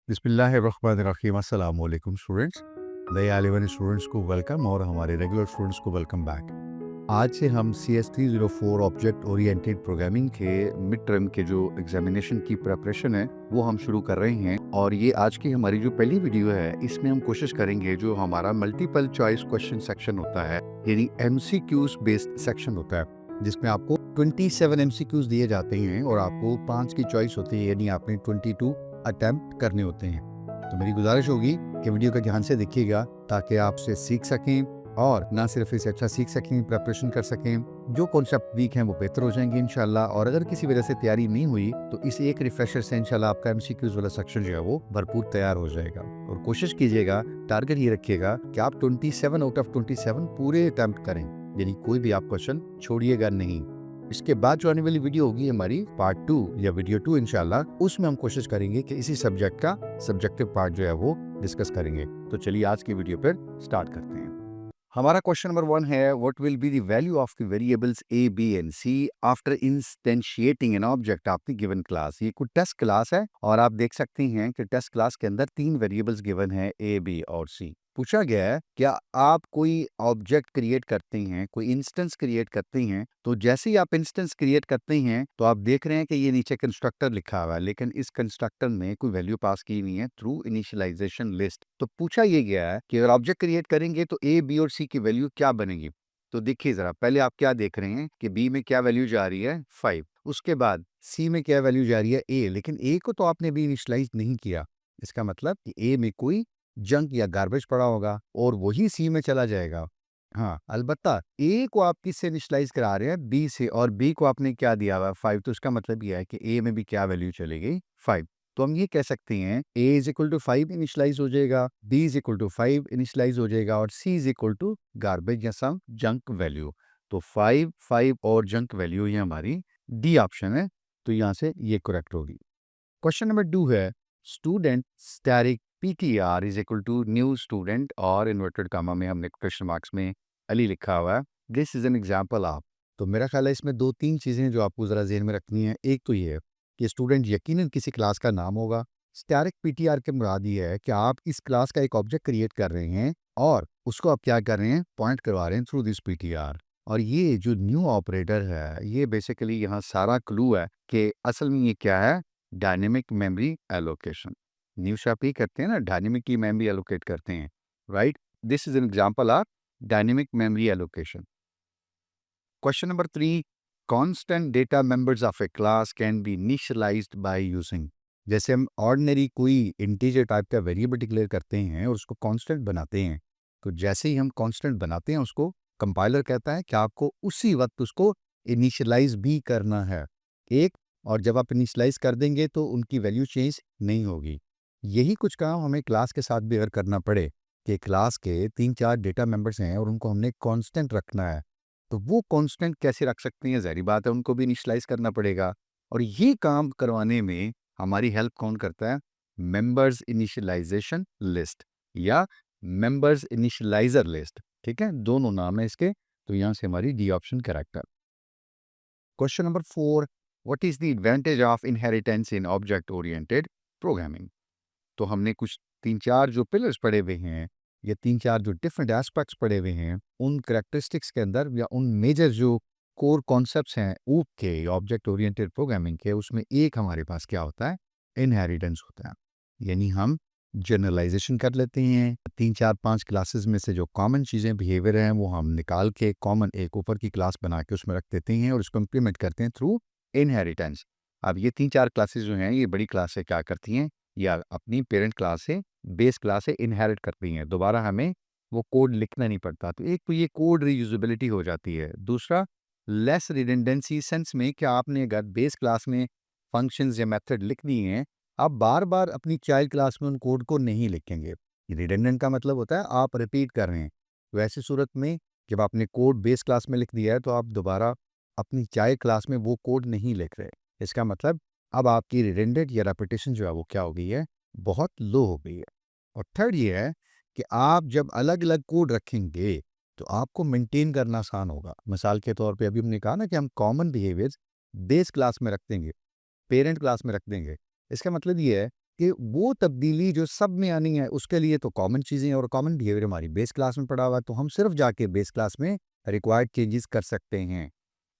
बिस्मिल्लाहिर्रहमानिर्रहीम। अस्सलाम वालेकुम स्टूडेंट्स। नए आने वाले स्टूडेंट्स को वेलकम और हमारे रेगुलर स्टूडेंट्स को वेलकम बैक। आज से हम CS304 ऑब्जेक्ट ओरिएंटेड प्रोग्रामिंग के मिड टर्म के जो एग्जामिनेशन की प्रिपरेशन है वो हम शुरू कर रहे हैं। और ये आज की हमारी जो पहली वीडियो है इसमें हम कोशिश करेंगे जो हमारा मल्टीपल चॉइस क्वेश्चन सेक्शन होता है यानी MCQs बेस्ड सेक्शन होता है जिसमें आपको 27 MCQs दिए जाते हैं और आपको 5 की चॉइस होती है यानी आपने 22 अटेम्प्ट करने होते हैं। तो मेरी गुजारिश होगी कि वीडियो का ध्यान से देखिएगा ताकि आप से सीख सकें और ना सिर्फ इसे अच्छा सीख सकें, प्रिपरेशन कर सकें। जो कॉन्सेप्ट वीक हैं वो बेहतर हो जाएंगे इंशाल्लाह। और अगर किसी वजह से तैयारी नहीं हुई तो इस एक रिफ्रेशर से इंशाल्लाह आपका MCQs वाला सेक्शन जो है वो भरपूर तैयार हो जाएगा। और कोशिश कीजिएगा, टारगेट ये रखिएगा कि आप 27 आउट ऑफ 27 पूरे अटेम्प्ट करें, यानी कोई भी आप क्वेश्चन छोड़िएगा नहीं। इसके बाद जो आने वाली वीडियो होगी हमारी पार्ट 2 या वीडियो 2 इंशाल्लाह, उसमें हम कोशिश करेंगे कि इसी सब्जेक्ट का सब्जेक्टिव पार्ट जो है वो डिस्कस करेंगे। तो चलिए आज की वीडियो पर स्टार्ट करते हैं। हमारा क्वेश्चन नंबर 1 है, what will be the value of the variables A, B and C after instantiating an object of the given class. ये कोई टेस्ट क्लास है और आप देख सकते हैं कि टेस्ट क्लास के अंदर 3 वेरिएबल्स गिवन है A, B और C। पूछा गया है क्या आप कोई ऑब्जेक्ट क्रिएट करते हैं, कोई इंस्टेंस क्रिएट करते हैं, तो जैसे ही आप इंस्टेंस क्रिएट करते हैं तो आप देख रहे हैं कि ये नीचे कंस्ट्रक्टर लिखा हुआ है, लेकिन इस कंस्ट्रक्टर ने कोई वैल्यू पास की नहीं है थ्रू इनिशियलाइजेशन लिस्ट। तो पूछा ये गया है कि अगर ऑब्जेक्ट क्रिएट करेंगे तो A, B और C की वैल्यू क्या बनेगी। तो देखिए जरा, पहले आप क्या देख रहे हैं कि B में क्या वैल्यू जा रही है 5, उसके बाद C में क्या वैल्यू जा रही है A, लेकिन A को तो आपने भी इनिशियलाइज नहीं किया। इसका मतलब कि A में कोई जंक या गार्बेज पड़ा होगा और वही C में चला जाएगा। हाँ, अलबत्ता A को आप किससे इनिशियलाइज करा रहे हैं, B से, और B को आपने क्या दिया हुआ 5, तो इसका मतलब यह है कि A में भी क्या वैल्यू चलेगी 5। तो हम ये कह सकते हैं A is equal to 5 initialise हो जाएगा, B is equal to 5 initialise हो जाएगा और C is equal to garbage या सम जंक वैल्यू। तो 5, 5 और जंक वैल्यू ये हमारी डी ऑप्शन है, तो यहाँ से ये करेक्ट होगी। क्वेश्चन नंबर 2 है, student static PTR is equal to new student, और इन्वर्टेड कामा में हमने क्वेश्चन मार्क्स में अली लिखा हुआ है। This is an example of. तो मेरा ख्याल है इसमें 2-3 चीज़ें जो आपको ज़रा ज़हन में रखनी है। एक तो ये है कि स्टूडेंट यकीनन किसी क्लास का नाम होगा। स्टैटिक PTR के मुराद ये है कि आप इस क्लास का एक ऑब्जेक्ट क्रिएट कर रहे हैं और उसको आप क्या कर रहे हैं, पॉइंट करवा रहे हैं थ्रू दिस PTR। और ये जो न्यू ऑपरेटर है ये बेसिकली यहाँ सारा क्लू है कि असल में ये क्या है, डायनेमिक मेमोरी एलोकेशन। न्यू शॉप ही करते हैं ना, डायनेमिक की मेमोरी एलोकेट करते हैं, right. This is an example of dynamic memory allocation. Question number 3, constant data members of a class can be initialised by using. जैसे हम ऑर्डिनरी कोई इंटीजर टाइप का वेरिएबल डिक्लेयर करते हैं और उसको कांस्टेंट बनाते हैं, तो जैसे ही हम कांस्टेंट बनाते हैं उसको कंपाइलर कहता है कि आपको उसी वक्त उसको इनिशियलाइज भी करना है एक, और जब आप इनिशियलाइज कर देंगे तो उनकी वैल्यू चेंज नहीं होगी। यही कुछ काम हमें क्लास के साथ भी अगर करना पड़े कि क्लास के 3-4 डेटा मेंबर्स हैं और उनको हमने कांस्टेंट रखना है, तो वो कांस्टेंट कैसे रख सकते हैं, ज़ाहिर बात है उनको भी इनिशियलाइज करना पड़ेगा। और ये काम करवाने में हमारी हेल्प कौन करता है, मेंबर्स इनिशियलाइजेशन लिस्ट या मेंबर्स इनिशियलाइजर लिस्ट। ठीक है, दोनों नाम है इसके, तो यहाँ से हमारी डी ऑप्शन करेक्ट है। Question number 4, what is the advantage of inheritance in object oriented programming. तो हमने कुछ 3-4 जो पिलर्स पढ़े हुए हैं या 3-4 जो डिफरेंट एस्पेक्ट्स पढ़े हुए हैं, उन करेक्टरिस्टिक्स के अंदर या उन मेजर जो कोर कॉन्सेप्ट्स हैं ऊप के ऑब्जेक्ट ओरिएंटेड प्रोग्रामिंग के, उसमें एक हमारे पास क्या होता है, इनहेरिटेंस होता है। यानी हम जनरलाइजेशन कर लेते हैं, 3-4-5 क्लासेस में से जो कॉमन चीज़ें बिहेवियर हैं वो हम निकाल के कॉमन एक ऊपर की क्लास बना के उसमें रख देते हैं और उसको इम्प्लीमेंट करते हैं थ्रू इनहेरिटेंस। अब ये 3-4 क्लासेस जो हैं, ये बड़ी क्लास से क्या करती हैं, या अपनी पेरेंट क्लास से, बेस क्लास से इनहेरिट करती हैं, दोबारा हमें वो कोड लिखना नहीं पड़ता। तो एक तो ये कोड रीयूजेबिलिटी हो जाती है, दूसरा लेस रिडंडेंसी सेंस में कि आपने अगर बेस क्लास में फंक्शंस या मेथड लिख दिए हैं, आप बार बार अपनी चाइल्ड क्लास में उन कोड को नहीं लिखेंगे। रिडंडेंट का मतलब होता है आप रिपीट कर रहे हैं। तो ऐसी सूरत में जब आपने कोड बेस क्लास में लिख दिया है तो आप दोबारा अपनी चाइल्ड क्लास में वो कोड नहीं लिख रहे। इसका मतलब अब आपकी रिडंडेंट या रेपिटेशन जो है वो क्या हो गई है, बहुत लो हो गई है। और थर्ड ये है कि आप जब अलग अलग कोड रखेंगे तो आपको मेंटेन करना आसान होगा। मिसाल के तौर पे अभी हमने कहा ना कि हम कॉमन बिहेवियर्स बेस क्लास में रख देंगे, पेरेंट क्लास में रख देंगे। इसका मतलब ये है कि वो तब्दीली जो सब में आनी है उसके लिए तो कॉमन चीज़ें और कॉमन बिहेवियर हमारी बेस क्लास में पड़ा हुआ है, तो हम सिर्फ जाके बेस क्लास में रिक्वायर्ड चेंजेस कर सकते हैं।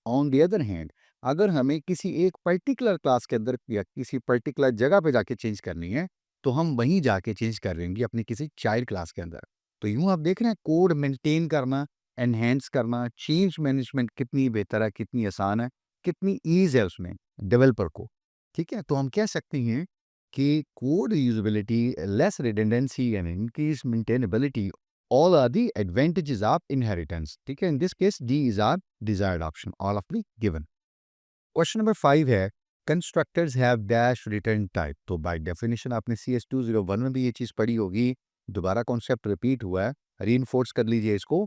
ऑन द अदर हैंड, अगर हमें किसी एक पर्टिकुलर क्लास के अंदर या किसी पर्टिकुलर जगह पे जाके चेंज करनी है, तो हम वहीं जाके चेंज कर लेंगे अपनी किसी चाइल्ड क्लास के अंदर। तो यूँ आप देख रहे हैं कोड मेंटेन करना, एनहांस करना, चेंज मैनेजमेंट कितनी बेहतर है, कितनी आसान है, कितनी ईज़ है उसमें डेवलपर को। ठीक है? तो हम कह सकते हैं कि code usability, less redundancy and increase maintainability all are the advantages of inheritance. ठीक है? In this case, D is our desired option, all of the given. Question number 5 है, constructors have dash return type. तो by definition आपने CS201 में भी ये चीज़ पढ़ी होगी, दोबारा कॉन्सेप्ट रिपीट हुआ है, reinforce कर लीजिए इसको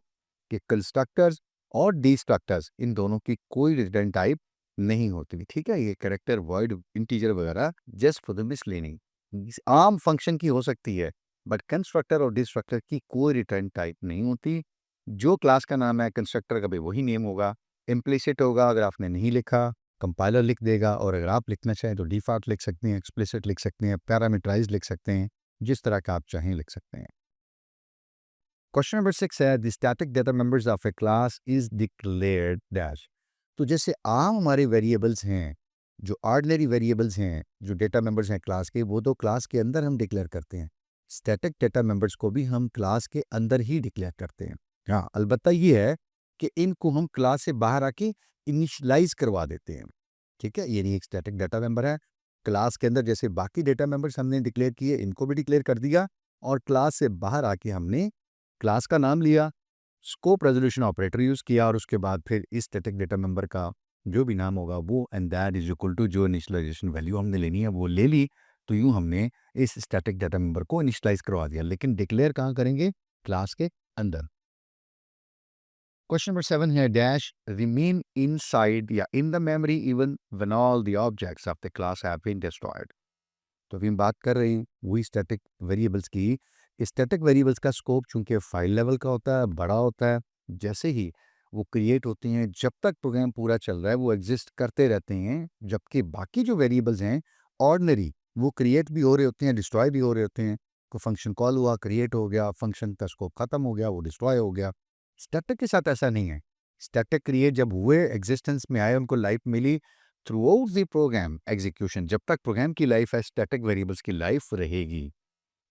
कि constructors और destructors इन दोनों की कोई रिटर्न टाइप नहीं होती। ठीक है? ये कैरेक्टर, वर्ड, इंटीजर वगैरह जस्ट फॉर द मिसलीनिंग आम फंक्शन की हो सकती है, बट कंस्ट्रक्टर और डिस्ट्रक्टर की कोई रिटर्न टाइप नहीं होती। जो क्लास का नाम है कंस्ट्रक्टर का भी वही नेम होगा, इम्प्लिसिट होगा अगर आपने नहीं लिखा, कंपाइलर लिख देगा, और अगर आप लिखना चाहें तो डिफॉल्ट लिख सकते हैं, एक्सप्लिसिट लिख सकते हैं, पैरामीटराइज्ड लिख सकते हैं, जिस तरह का आप चाहें लिख सकते हैं। क्वेश्चन नंबर 6 है, the static data members of a class is declared dash. तो जैसे आम हमारे वेरिएबल्स हैं, जो ऑर्डिनरी वेरिएबल्स हैं, जो डेटा मेंबर्स हैं क्लास के, वो तो क्लास के अंदर हम डिक्लेयर करते हैं। स्टैटिक डेटा मेंबर्स को भी हम क्लास के अंदर ही डिक्लेयर करते हैं। हाँ, अलबत्ता ये है कि इनको हम क्लास से बाहर आके इनिशियलाइज करवा देते हैं। ठीक है? ये नहीं एक स्टैटिक डेटा मेंबर है। क्लास के अंदर जैसे बाकी डेटा मेंबर्स हमने डिक्लेयर किए, इनको भी डिक्लेयर कर दिया, और क्लास से बाहर आके हमने क्लास का नाम लिया, स्कोप रेजोल्यूशन ऑपरेटर यूज़ किया, और उसके बाद फिर इस स्टैटिक डेटा मेंबर का जो भी नाम होगा वो and that is equal to जो इनिशियलाइजेशन वैल्यू हमने लेनी है वो ले ली। तो यूँ हमने इस स्टैटिक डेटा मेंबर को इनिशियलाइज करवा दिया, लेकिन डिक्लेयर कहाँ करेंगे? क्लास के अंदर। क्वेश्चन नंबर 7 है, डैश रिमेन इनसाइड या in the memory even when all the objects of the class have been destroyed. तो अभी हम बात कर रहे हैं वही स्टैटिक वेरिएबल्स की। स्टैटिक वेरिएबल्स का स्कोप चूंकि फाइल लेवल का होता है, बड़ा होता है, जैसे ही वो क्रिएट होते हैं, जब तक प्रोग्राम पूरा चल रहा है वो एग्जिस्ट करते रहते हैं, जबकि बाकी जो वेरिएबल्स हैं ऑर्डिनरी, वो क्रिएट भी हो रहे होते हैं, डिस्ट्रॉय भी हो रहे होते हैं। कोई फंक्शन कॉल हुआ, क्रिएट हो गया, फंक्शन का स्कोप खत्म हो गया, वो डिस्ट्रॉय हो गया। स्टैटिक के साथ ऐसा नहीं है। स्टैटिक क्रिएट जब हुए, एग्जिस्टेंस में आए, उनको लाइफ मिली, throughout the program execution, जब तक प्रोग्राम की लाइफ है स्टैटिक वेरिएबल्स की लाइफ रहेगी।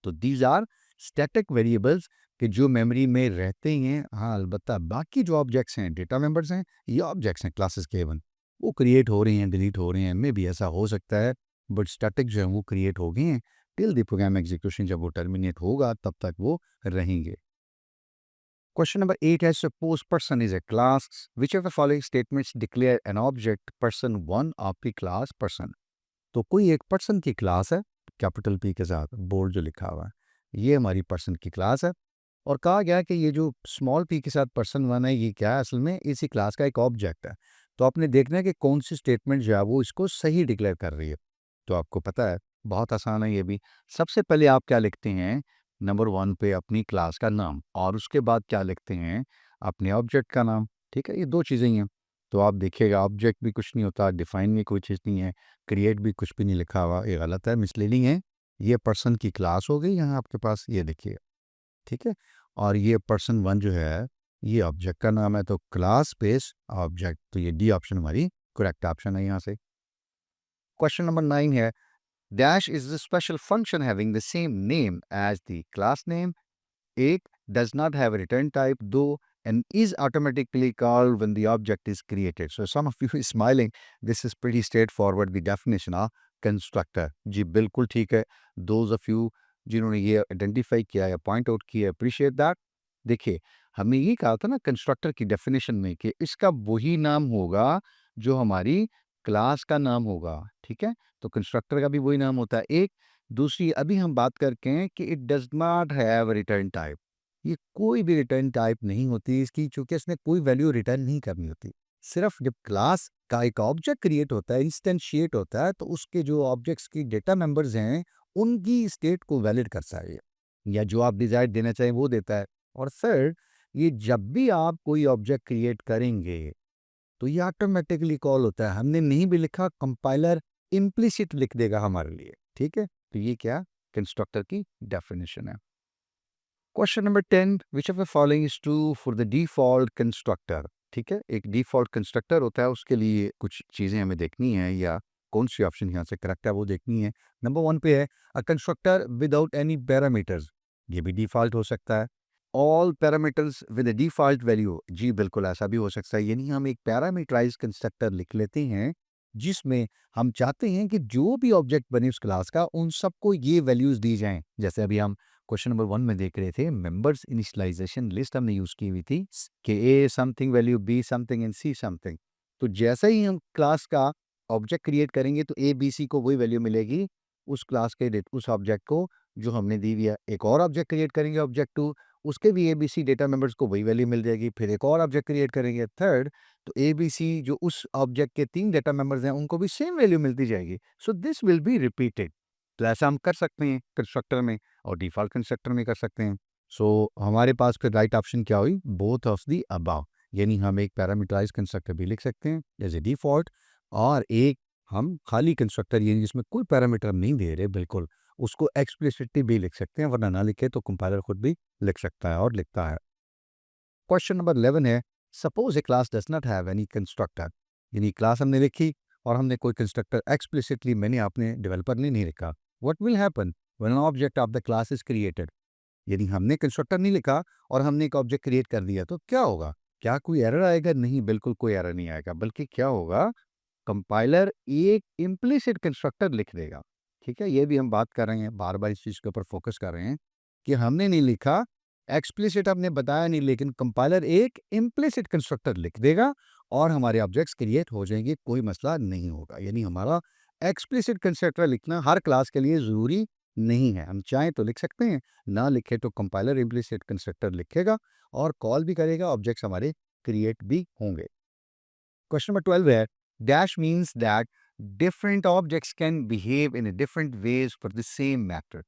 तो दीज आर स्टैटिक वेरिएबल्स कि जो मेमोरी में रहते ही हैं। हाँ, अलबत्ता बाकी जो ऑब्जेक्ट्स हैं, डेटा मेंबर्स हैं, ये ऑब्जेक्ट्स हैं क्लासेस के इवन, वो क्रिएट हो रहे हैं, डिलीट हो रहे हैं, में भी ऐसा हो सकता है, बट स्टैटिक जो है वो क्रिएट हो गए हैं। टिल द प्रोग्राम एग्जीक्यूशन, जब वो टर्मिनेट होगा तब तक वो रहेंगे। Question number 8 is, suppose person is a class. Which of the following statements declare an object person 1 of the class person? तो कोई एक पर्सन की क्लास है, कैपिटल पी के साथ बोर्ड जो लिखा हुआ है, ये हमारी पर्सन की क्लास है, और कहा गया कि ये जो स्मॉल पी के साथ पर्सन 1 है, ये क्या है? असल में इसी क्लास का एक ऑब्जेक्ट है। तो आपने देखना है कि कौन सी स्टेटमेंट जो है वो इसको सही डिक्लेयर कर रही है। तो आपको पता है, बहुत आसान है ये भी। सबसे पहले आप क्या लिखते हैं? नंबर 1 पे अपनी क्लास का नाम, और उसके बाद क्या लिखते हैं? अपने ऑब्जेक्ट का नाम। ठीक है? ये 2 चीज़ें ही हैं। तो आप देखिएगा, ऑब्जेक्ट भी कुछ नहीं होता, डिफाइन भी कोई चीज़ नहीं है, क्रिएट भी कुछ भी नहीं लिखा हुआ, ये गलत है, मिसलीडिंग है। ये पर्सन की क्लास हो गई यहाँ आपके पास, ये देखिए। ठीक है? और ये पर्सन 1 जो है, ये ऑब्जेक्ट का नाम है, तो क्लास स्पेस ऑब्जेक्ट, तो ये डी ऑप्शन हमारी करेक्ट ऑप्शन है यहाँ से। क्वेश्चन नंबर 9 है, dash is the special function having the same name as the class name. A does not have a return type, though, and is automatically called when the object is created. So some of you is smiling. This is pretty straightforward, the definition of constructor. जी बिल्कुल ठीक है। Those of you जिन्होंने ये identify किया या point out किया, appreciate that. देखिए, हमने ये कहा था ना कंस्ट्रक्टर की डेफिनेशन में कि इसका वही नाम होगा जो हमारी क्लास का नाम होगा। ठीक है? तो कंस्ट्रक्टर का भी वही नाम होता है एक। दूसरी अभी हम बात करके हैं कि it does not have return type. ये कोई भी रिटर्न टाइप नहीं होती इसकी, चूंकि इसने कोई वैल्यू रिटर्न नहीं करनी होती। सिर्फ जब क्लास का एक ऑब्जेक्ट क्रिएट होता है, इंस्टेंशिएट होता है, तो उसके जो ऑब्जेक्ट्स की डेटा मेंबर्स हैं, उनकी स्टेट को वैलिड करता है ये, या जो आप डिजायर देना चाहें वो देता है। और फिर ये जब भी आप कोई ऑब्जेक्ट क्रिएट करेंगे, तो ये ऑटोमेटिकली कॉल होता है। हमने नहीं भी लिखा, कंपाइलर इम्प्लिसिट लिख देगा हमारे लिए। ठीक है? तो ये क्या कंस्ट्रक्टर की डेफिनेशन है। Question number 10, which of the following is true for the default constructor. ठीक है, एक डिफॉल्ट कंस्ट्रक्टर होता है, उसके लिए कुछ चीज़ें हमें देखनी है या कौन सी ऑप्शन यहाँ से करेक्ट है वो देखनी है। नंबर 1 पे है a constructor without any parameters, ये भी डिफॉल्ट हो सकता है। All parameters with a default value, जी बिल्कुल ऐसा भी हो सकता है, यानी हम एक पैरामीटराइज्ड कंस्ट्रक्टर लिख लेते हैं जिसमें हम चाहते हैं कि जो भी ऑब्जेक्ट बने उस क्लास का उन सबको ये वैल्यूज दी जाएं। जैसे अभी हम क्वेश्चन नंबर 1 में देख रहे थे, मेंबर्स इनिशियलाइजेशन लिस्ट हमने यूज की हुई थी कि A something value B something and C something. तो जैसे ही हम क्लास का ऑब्जेक्ट क्रिएट करेंगे तो ए बी सी को वही वैल्यू मिलेगी उस क्लास के उस ऑब्जेक्ट को जो हमने दी हुई है। एक और ऑब्जेक्ट क्रिएट करेंगे ऑब्जेक्ट 2, उसके भी A B C data members को वही वैल्यू मिल जाएगी। फिर एक और ऑब्जेक्ट क्रिएट करेंगे थर्ड, तो ए बी सी जो उस ऑब्जेक्ट के 3 डेटा मेंबर्स हैं उनको भी सेम वैल्यू मिलती जाएगी। So this will be repeated. तो ऐसा हम कर सकते हैं कंस्ट्रक्टर में और डिफॉल्ट कंस्ट्रक्टर में कर सकते हैं। सो हमारे पास फिर राइट ऑप्शन क्या हुई, बोथ ऑफ द अबव, यानी हम एक पैरामीटराइज्ड कंस्ट्रक्टर भी लिख सकते हैं जैसे डिफॉल्ट, और एक हम खाली कंस्ट्रक्टर यानी जिसमें कोई पैरामीटर नहीं दे रहे बिल्कुल, उसको एक्सप्लिसिटली भी लिख सकते हैं, वरना ना लिखे तो कंपाइलर खुद भी लिख सकता है और लिखता है। क्वेश्चन नंबर 11 है suppose A class does not have any constructor, यानी क्लास हमने लिखी और हमने कोई कंस्ट्रक्टर एक्सप्लिसिटली मैंने आपने डेवलपर ने नहीं लिखा। What will happen when an object of the class is created, यदि हमने कंस्ट्रक्टर नहीं लिखा और हमने एक ऑब्जेक्ट क्रिएट कर दिया तो क्या होगा? क्या कोई एरर आएगा? नहीं, बिल्कुल कोई एरर नहीं आएगा, बल्कि क्या होगा, कंपाइलर एक इम्प्लिसिट कंस्ट्रक्टर लिख देगा। ठीक है, ये भी हम बात कर रहे हैं, बार बार इस चीज के ऊपर फोकस कर रहे हैं कि हमने नहीं लिखा, एक्सप्लिसिट आपने बताया नहीं, लेकिन कंपाइलर एक इम्प्लिसिट कंस्ट्रक्टर लिख देगा और हमारे ऑब्जेक्ट्स क्रिएट हो जाएंगे, कोई मसला नहीं होगा। यानी हमारा एक्सप्लिसिट कंस्ट्रक्टर लिखना हर क्लास के लिए जरूरी नहीं है, हम चाहें तो लिख सकते हैं, ना लिखे तो कंपाइलर इम्प्लिसिट कंस्ट्रक्टर लिखेगा और कॉल भी करेगा, ऑब्जेक्ट्स हमारे क्रिएट भी होंगे। क्वेश्चन नंबर 12 है dash means that different objects can behave in different ways for the same matter.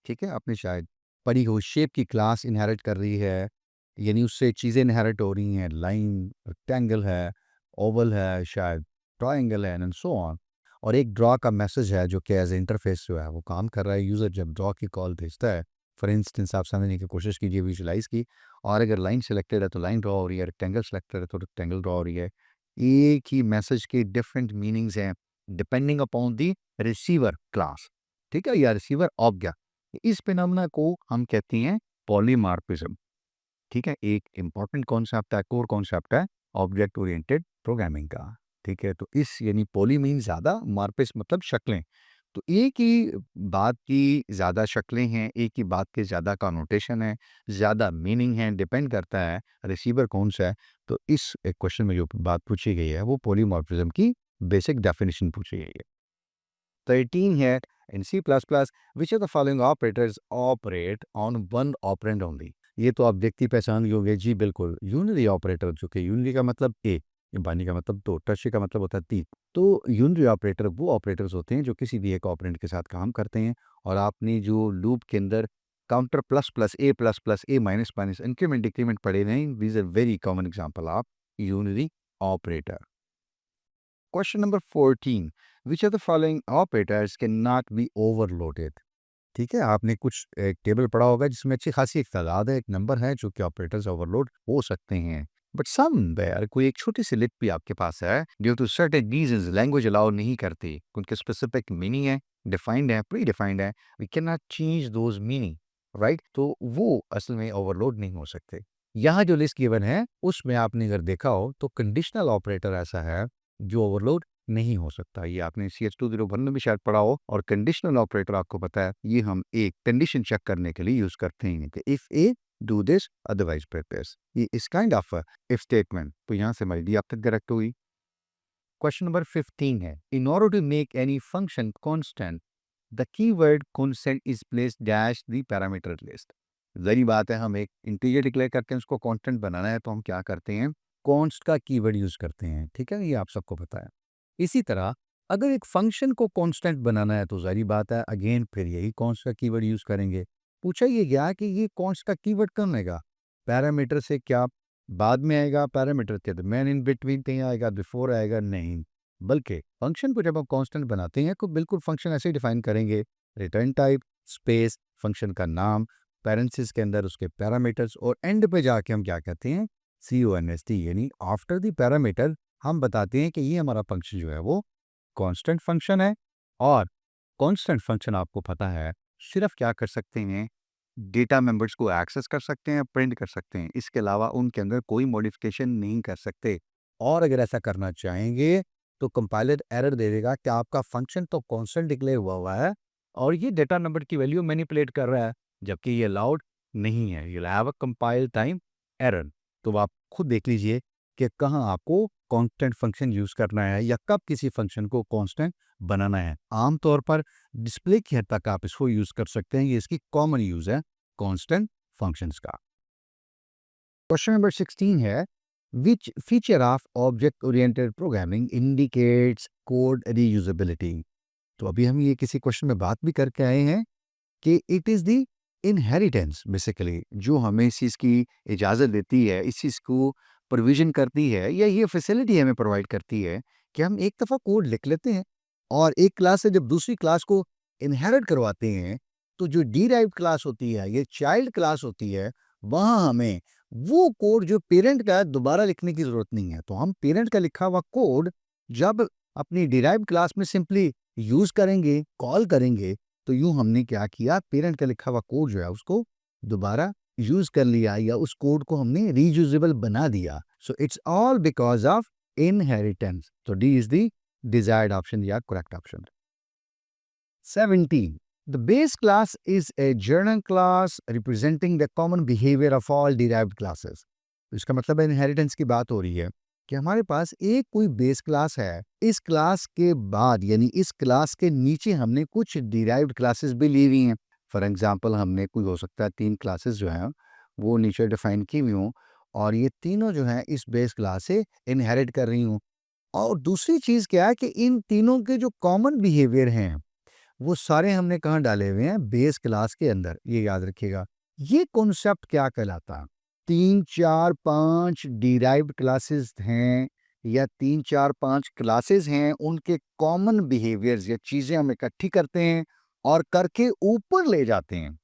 ठीक है, आपने शायद पढ़ी हो, शेप की क्लास इनहेरिट कर रही है, यानी उससे चीज़ें इनहेरिट हो रही हैं, लाइन, रेक्टेंगल है, ओवल है, शायद ट्रायंगल है, एंड सो ऑन। और एक ड्रॉ का मैसेज है जो कि एज इंटरफेस जो है वो काम कर रहा है। यूज़र जब ड्रॉ की कॉल भेजता है, फॉर इंस्टेंस आप समझने की कोशिश कीजिए विजुलाइज की, और अगर लाइन सेलेक्टेड है तो लाइन ड्रॉ हो रही है, रेक्टेंगल सेलेक्टेड है तो रेक्टेंगल ड्रॉ हो रही है। एक ही मैसेज के डिफरेंट मीनिंग्स हैं depending upon the receiver class, ठीक है, या रिसीवर ऑब्जेक्ट। इस फिनोमेना को हम कहते हैं पॉलीमॉर्फिज्म। ठीक है, एक इंपॉर्टेंट कॉन्सेप्ट है, कोर कॉन्सेप्ट है ऑब्जेक्ट ओरिएंटेड प्रोग्रामिंग का। ठीक है, तो इस यानी पॉली मीन ज़्यादा, मार्फिस मतलब शक्लें। तो एक ही बात की ज़्यादा शक्लें हैं, एक ही बात के ज़्यादा कॉनोटेशन है, ज़्यादा मीनिंग है, डिपेंड करता है रिसीवर कौन सा है। तो इस क्वेश्चन में जो बात पूछी गई है वो पॉलीमॉर्फिज्म की बेसिक डेफिनेशन पूछी गई है। 13 है in C++, which of the following operators operate on one operand only? ये तो आप देखती पहचान होंगे, जी बिल्कुल, यूनरी ऑपरेटर, जो कि यूनरी का मतलब ए, बानी का मतलब दो, टर्शी का मतलब होता है तीन। तो यूनरी ऑपरेटर वो ऑपरेटर्स होते हैं जो किसी भी एक ऑपरेंड के साथ काम करते हैं। और आपने जो लूप के अंदर counter plus plus a minus minus increment decrement पढ़े नहीं, these are very common example of unary operator. Question number 14, which of the following operators can not be overloaded. ठीक है, आपने कुछ एक टेबल पढ़ा होगा जिसमें अच्छी खासी एक तादाद है, एक नंबर है जो कि ऑपरेटर्स ओवरलोड हो सकते हैं। बट समवेयर कोई एक छोटी सी लिट भी आपके पास है, due to certain reasons language allow नहीं करती, उनके स्पेसिफिक मीनिंग है, डिफाइंड है, प्री डिफाइंड है, we can not change those meaning, right, तो वो असल में ओवरलोड नहीं हो सकते। यहाँ जो लिस्ट गिवन है उसमें आपने अगर देखा हो तो कंडीशनल ऑपरेटर ऐसा है जो ओवरलोड नहीं हो सकता। ये आपने CS201 में भी शायद पढ़ा हो। और कंडीशनल ऑपरेटर आपको पता है, ये हम एक कंडीशन चेक करने के लिए यूज करते हैं कि if A do this otherwise this, ये इस काइंड ऑफ इफ स्टेटमेंट। तो यहाँ से हमारी डी आप तक करेक्ट हुई। क्वेश्चन नंबर 15 है in order to make any function constant the keyword constant is placed dash the parameter list. जरी बात है, हम एक इंटीजर डिक्लेयर करके उसको कांस्टेंट बनाना है तो हम क्या करते हैं, कॉन्स्ट का कीवर्ड यूज करते हैं। ठीक है, ये आप सबको पता है। इसी तरह अगर एक फंक्शन को कांस्टेंट बनाना है तो जारी बात है, अगेन फिर यही कॉन्स्ट का कीवर्ड यूज करेंगे। पूछा ये गया कि ये कॉन्स्ट का कीवर्ड कब आएगा, पैरामीटर से क्या बाद में आएगा, पैरामीटर के दरमियान इन बिटवीन कहीं आएगा, बिफोर आएगा, नहीं, बल्कि फंक्शन को जब हम कांस्टेंट बनाते हैं तो बिल्कुल फंक्शन ऐसे ही डिफाइन करेंगे रिटर्न टाइप, स्पेस, फंक्शन का नाम, पैरेंथेसिस के अंदर उसके पैरामीटर्स, और एंड पे जाके हम क्या कहते हैं, CONST, यानी आफ्टर द पैरामीटर हम बताते हैं कि ये हमारा फंक्शन जो है वो कांस्टेंट फंक्शन है। और कांस्टेंट फंक्शन आपको पता है सिर्फ क्या कर सकते हैं, डेटा मेंबर्स को एक्सेस कर सकते हैं, प्रिंट कर सकते हैं, इसके अलावा उनके अंदर कोई मॉडिफिकेशन नहीं कर सकते। और अगर ऐसा करना चाहेंगे तो कंपाइलर एरर दे देगा कि आपका फंक्शन तो कांस्टेंट डिक्लेयर हुआ है और ये डेटा नंबर की वैल्यू मैनिपुलेट कर रहा है, जबकि ये अलाउड नहीं है। You have a compile time error. तो आप खुद देख लीजिए कि कहाँ आपको कांस्टेंट फंक्शन यूज करना है या कब किसी फंक्शन को कांस्टेंट बनाना है। आमतौर पर डिस्प्ले की हद तक आप इसको यूज कर सकते हैं, ये इसकी कॉमन यूज है कांस्टेंट फंक्शंस का। क्वेश्चन नंबर 16 है, which feature of object oriented programming indicates code reusability. तो अभी हम ये किसी क्वेश्चन में बात भी करके आए हैं कि it is the inheritance, basically जो हमें इस चीज की इजाजत देती है, इस चीज को प्रोविजन करती है, या ये फैसिलिटी हमें प्रोवाइड करती है कि हम एक दफा कोड लिख लेते हैं और एक क्लास से जब दूसरी क्लास को इनहेरिट करवाते हैं तो जो डीराइव्ड क्लास होती है, ये चाइल्ड क्लास होती है, वहां हमें वो कोड जो पेरेंट का है दोबारा लिखने की जरूरत नहीं है। तो हम पेरेंट का लिखा हुआ कोड जब अपनी डिराइव्ड क्लास में सिंपली यूज करेंगे, कॉल करेंगे, तो यूं हमने क्या किया, पेरेंट का लिखा हुआ कोड जो है उसको दोबारा यूज कर लिया या उस कोड को हमने रीयूजेबल बना दिया। So it's all because of inheritance. तो D is the desired option या correct option. 17. The base class is a general class representing the common behavior of all derived classes. तो इसका मतलब है इनहेरिटेंस की बात हो रही है कि हमारे पास एक कोई बेस क्लास है, इस क्लास के बाद यानी इस क्लास के नीचे हमने कुछ डिराइव्ड क्लासेस भी ली हुई हैं। फॉर एग्जांपल हमने कोई हो सकता है 3 क्लासेस जो हैं वो नीचे डिफाइन की हुई हों और ये तीनों जो हैं इस बेस क्लास से इनहेरिट कर रही हूँ। और दूसरी चीज़ क्या है कि इन तीनों के जो कॉमन बिहेवियर हैं वो सारे हमने कहाँ डाले हुए हैं, बेस क्लास के अंदर। ये याद रखिएगा। ये कॉन्सेप्ट क्या कहलाता है, 3 4 5 डिराइव्ड क्लासेस हैं या 3 4 5 क्लासेस हैं, उनके कॉमन बिहेवियर्स या चीजें हम इकट्ठी करते हैं और करके ऊपर ले जाते हैं,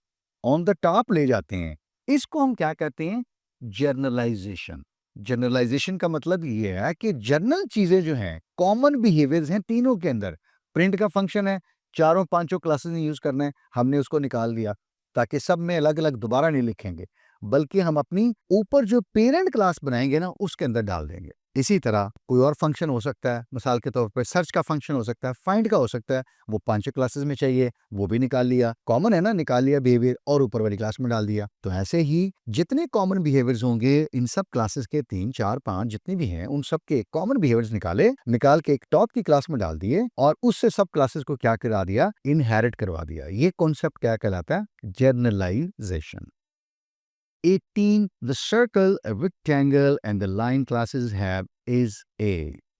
ऑन द टॉप ले जाते हैं। इसको हम क्या कहते हैं, जर्नलाइजेशन। जर्नलाइजेशन का मतलब ये है कि जर्नल चीजें जो हैं, कॉमन बिहेवियर्स हैं तीनों के अंदर। प्रिंट का फंक्शन है, चारों पांचों क्लासेस में यूज करना है, हमने उसको निकाल दिया ताकि सब में अलग अलग दोबारा नहीं लिखेंगे, बल्कि हम अपनी ऊपर जो पेरेंट क्लास बनाएंगे ना उसके अंदर डाल देंगे। इसी तरह कोई और फंक्शन हो सकता है, मिसाल के तौर पर सर्च का फंक्शन हो सकता है, फाइंड का हो सकता है, वो पांचों क्लासेस में चाहिए, वो भी निकाल लिया, कॉमन है ना, निकाल लिया बिहेवियर और ऊपर वाली क्लास में डाल दिया। तो ऐसे ही जितने कॉमन बिहेवियर्स होंगे इन सब क्लासेस के 3 4 5 जितने भी हैं उन सब के कॉमन बिहेवियर्स निकाल के एक टॉप की क्लास में डाल दिए और उससे सब क्लासेस को क्या करा दिया, इनहेरिट करवा दिया। ये कॉन्सेप्ट क्या कहलाता है, journalisation. 18. The circle, a rectangle and the line classes have is a।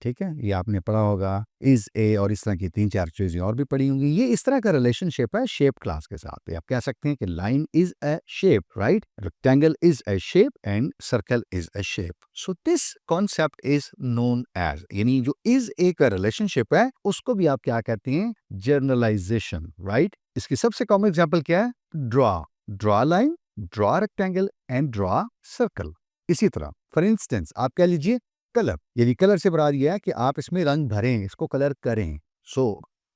ठीक है, ये आपने पढ़ा होगा, is a, और इस तरह की 3 4 चीजें और भी पढ़ी होंगी। ये इस तरह का रिलेशनशिप है शेप क्लास के साथ। आप कह सकते हैं कि line is a shape, right, rectangle is a shape and circle is a shape. So this concept is known as, यानी जो इज ए का रिलेशनशिप है उसको भी आप क्या कहते हैं, जर्नलाइजेशन, राइट। इसकी सबसे कॉमन एग्जाम्पल क्या है, draw line, draw rectangle and draw circle. इसी तरह फॉर इंस्टेंस आप कह लीजिए कलर, यदि कलर से बता दिया है कि आप इसमें रंग भरें, इसको कलर करें। So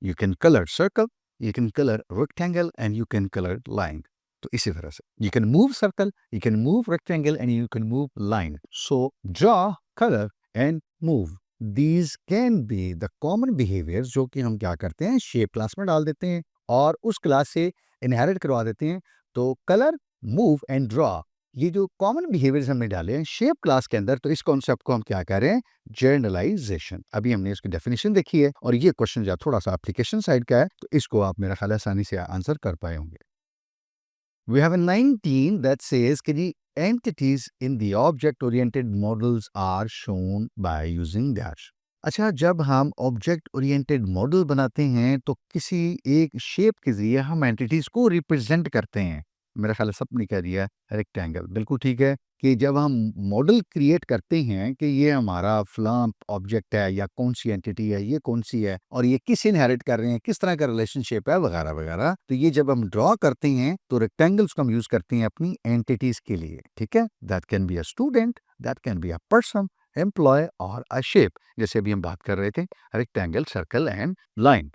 you can colour circle, you can colour rectangle and you can colour line. तो इसी तरह से you can move circle, you can move rectangle and you can move line. So draw, colour and move, these can be the common behaviours जो कि हम क्या करते हैं, शेप क्लास में डाल देते हैं और उस क्लास से इनहेरिट करवा देते हैं। तो कलर, मूव एंड ड्रॉ, ये जो कॉमन बिहेवियर्स हमने डाले हैं शेप क्लास के अंदर, तो इस कॉन्सेप्ट को हम क्या कह रहे हैं, जर्नलाइजेशन। अभी हमने इसकी डेफिनेशन देखी है और ये क्वेश्चन जो थोड़ा सा एप्लीकेशन साइड का है तो इसको आप मेरा ख्याल आसानी से आंसर कर पाए होंगे। We have a 19 that says कि the entities in the object oriented models are shown by using dash। अच्छा, जब हम ऑब्जेक्ट ओरिएंटेड मॉडल बनाते हैं तो किसी एक शेप के जरिए हम एंटिटीज को रिप्रेजेंट करते हैं। मेरा ख्याल है सबने कह दिया रेक्टेंगल। बिल्कुल ठीक है कि जब हम मॉडल क्रिएट करते हैं कि ये हमारा फलां ऑब्जेक्ट है या कौन सी एंटिटी है, ये कौन सी है और ये किस इनहेरिट कर रहे हैं, किस तरह का रिलेशनशिप है वगैरह वगैरह, तो ये जब हम ड्रॉ करते हैं तो रेक्टेंगल्स को हम यूज करते हैं अपनी एंटिटीज के लिए। ठीक है, that can be a student, that can be a person, employee और अ शेप, जैसे अभी हम बात कर रहे थे rectangle, circle and line.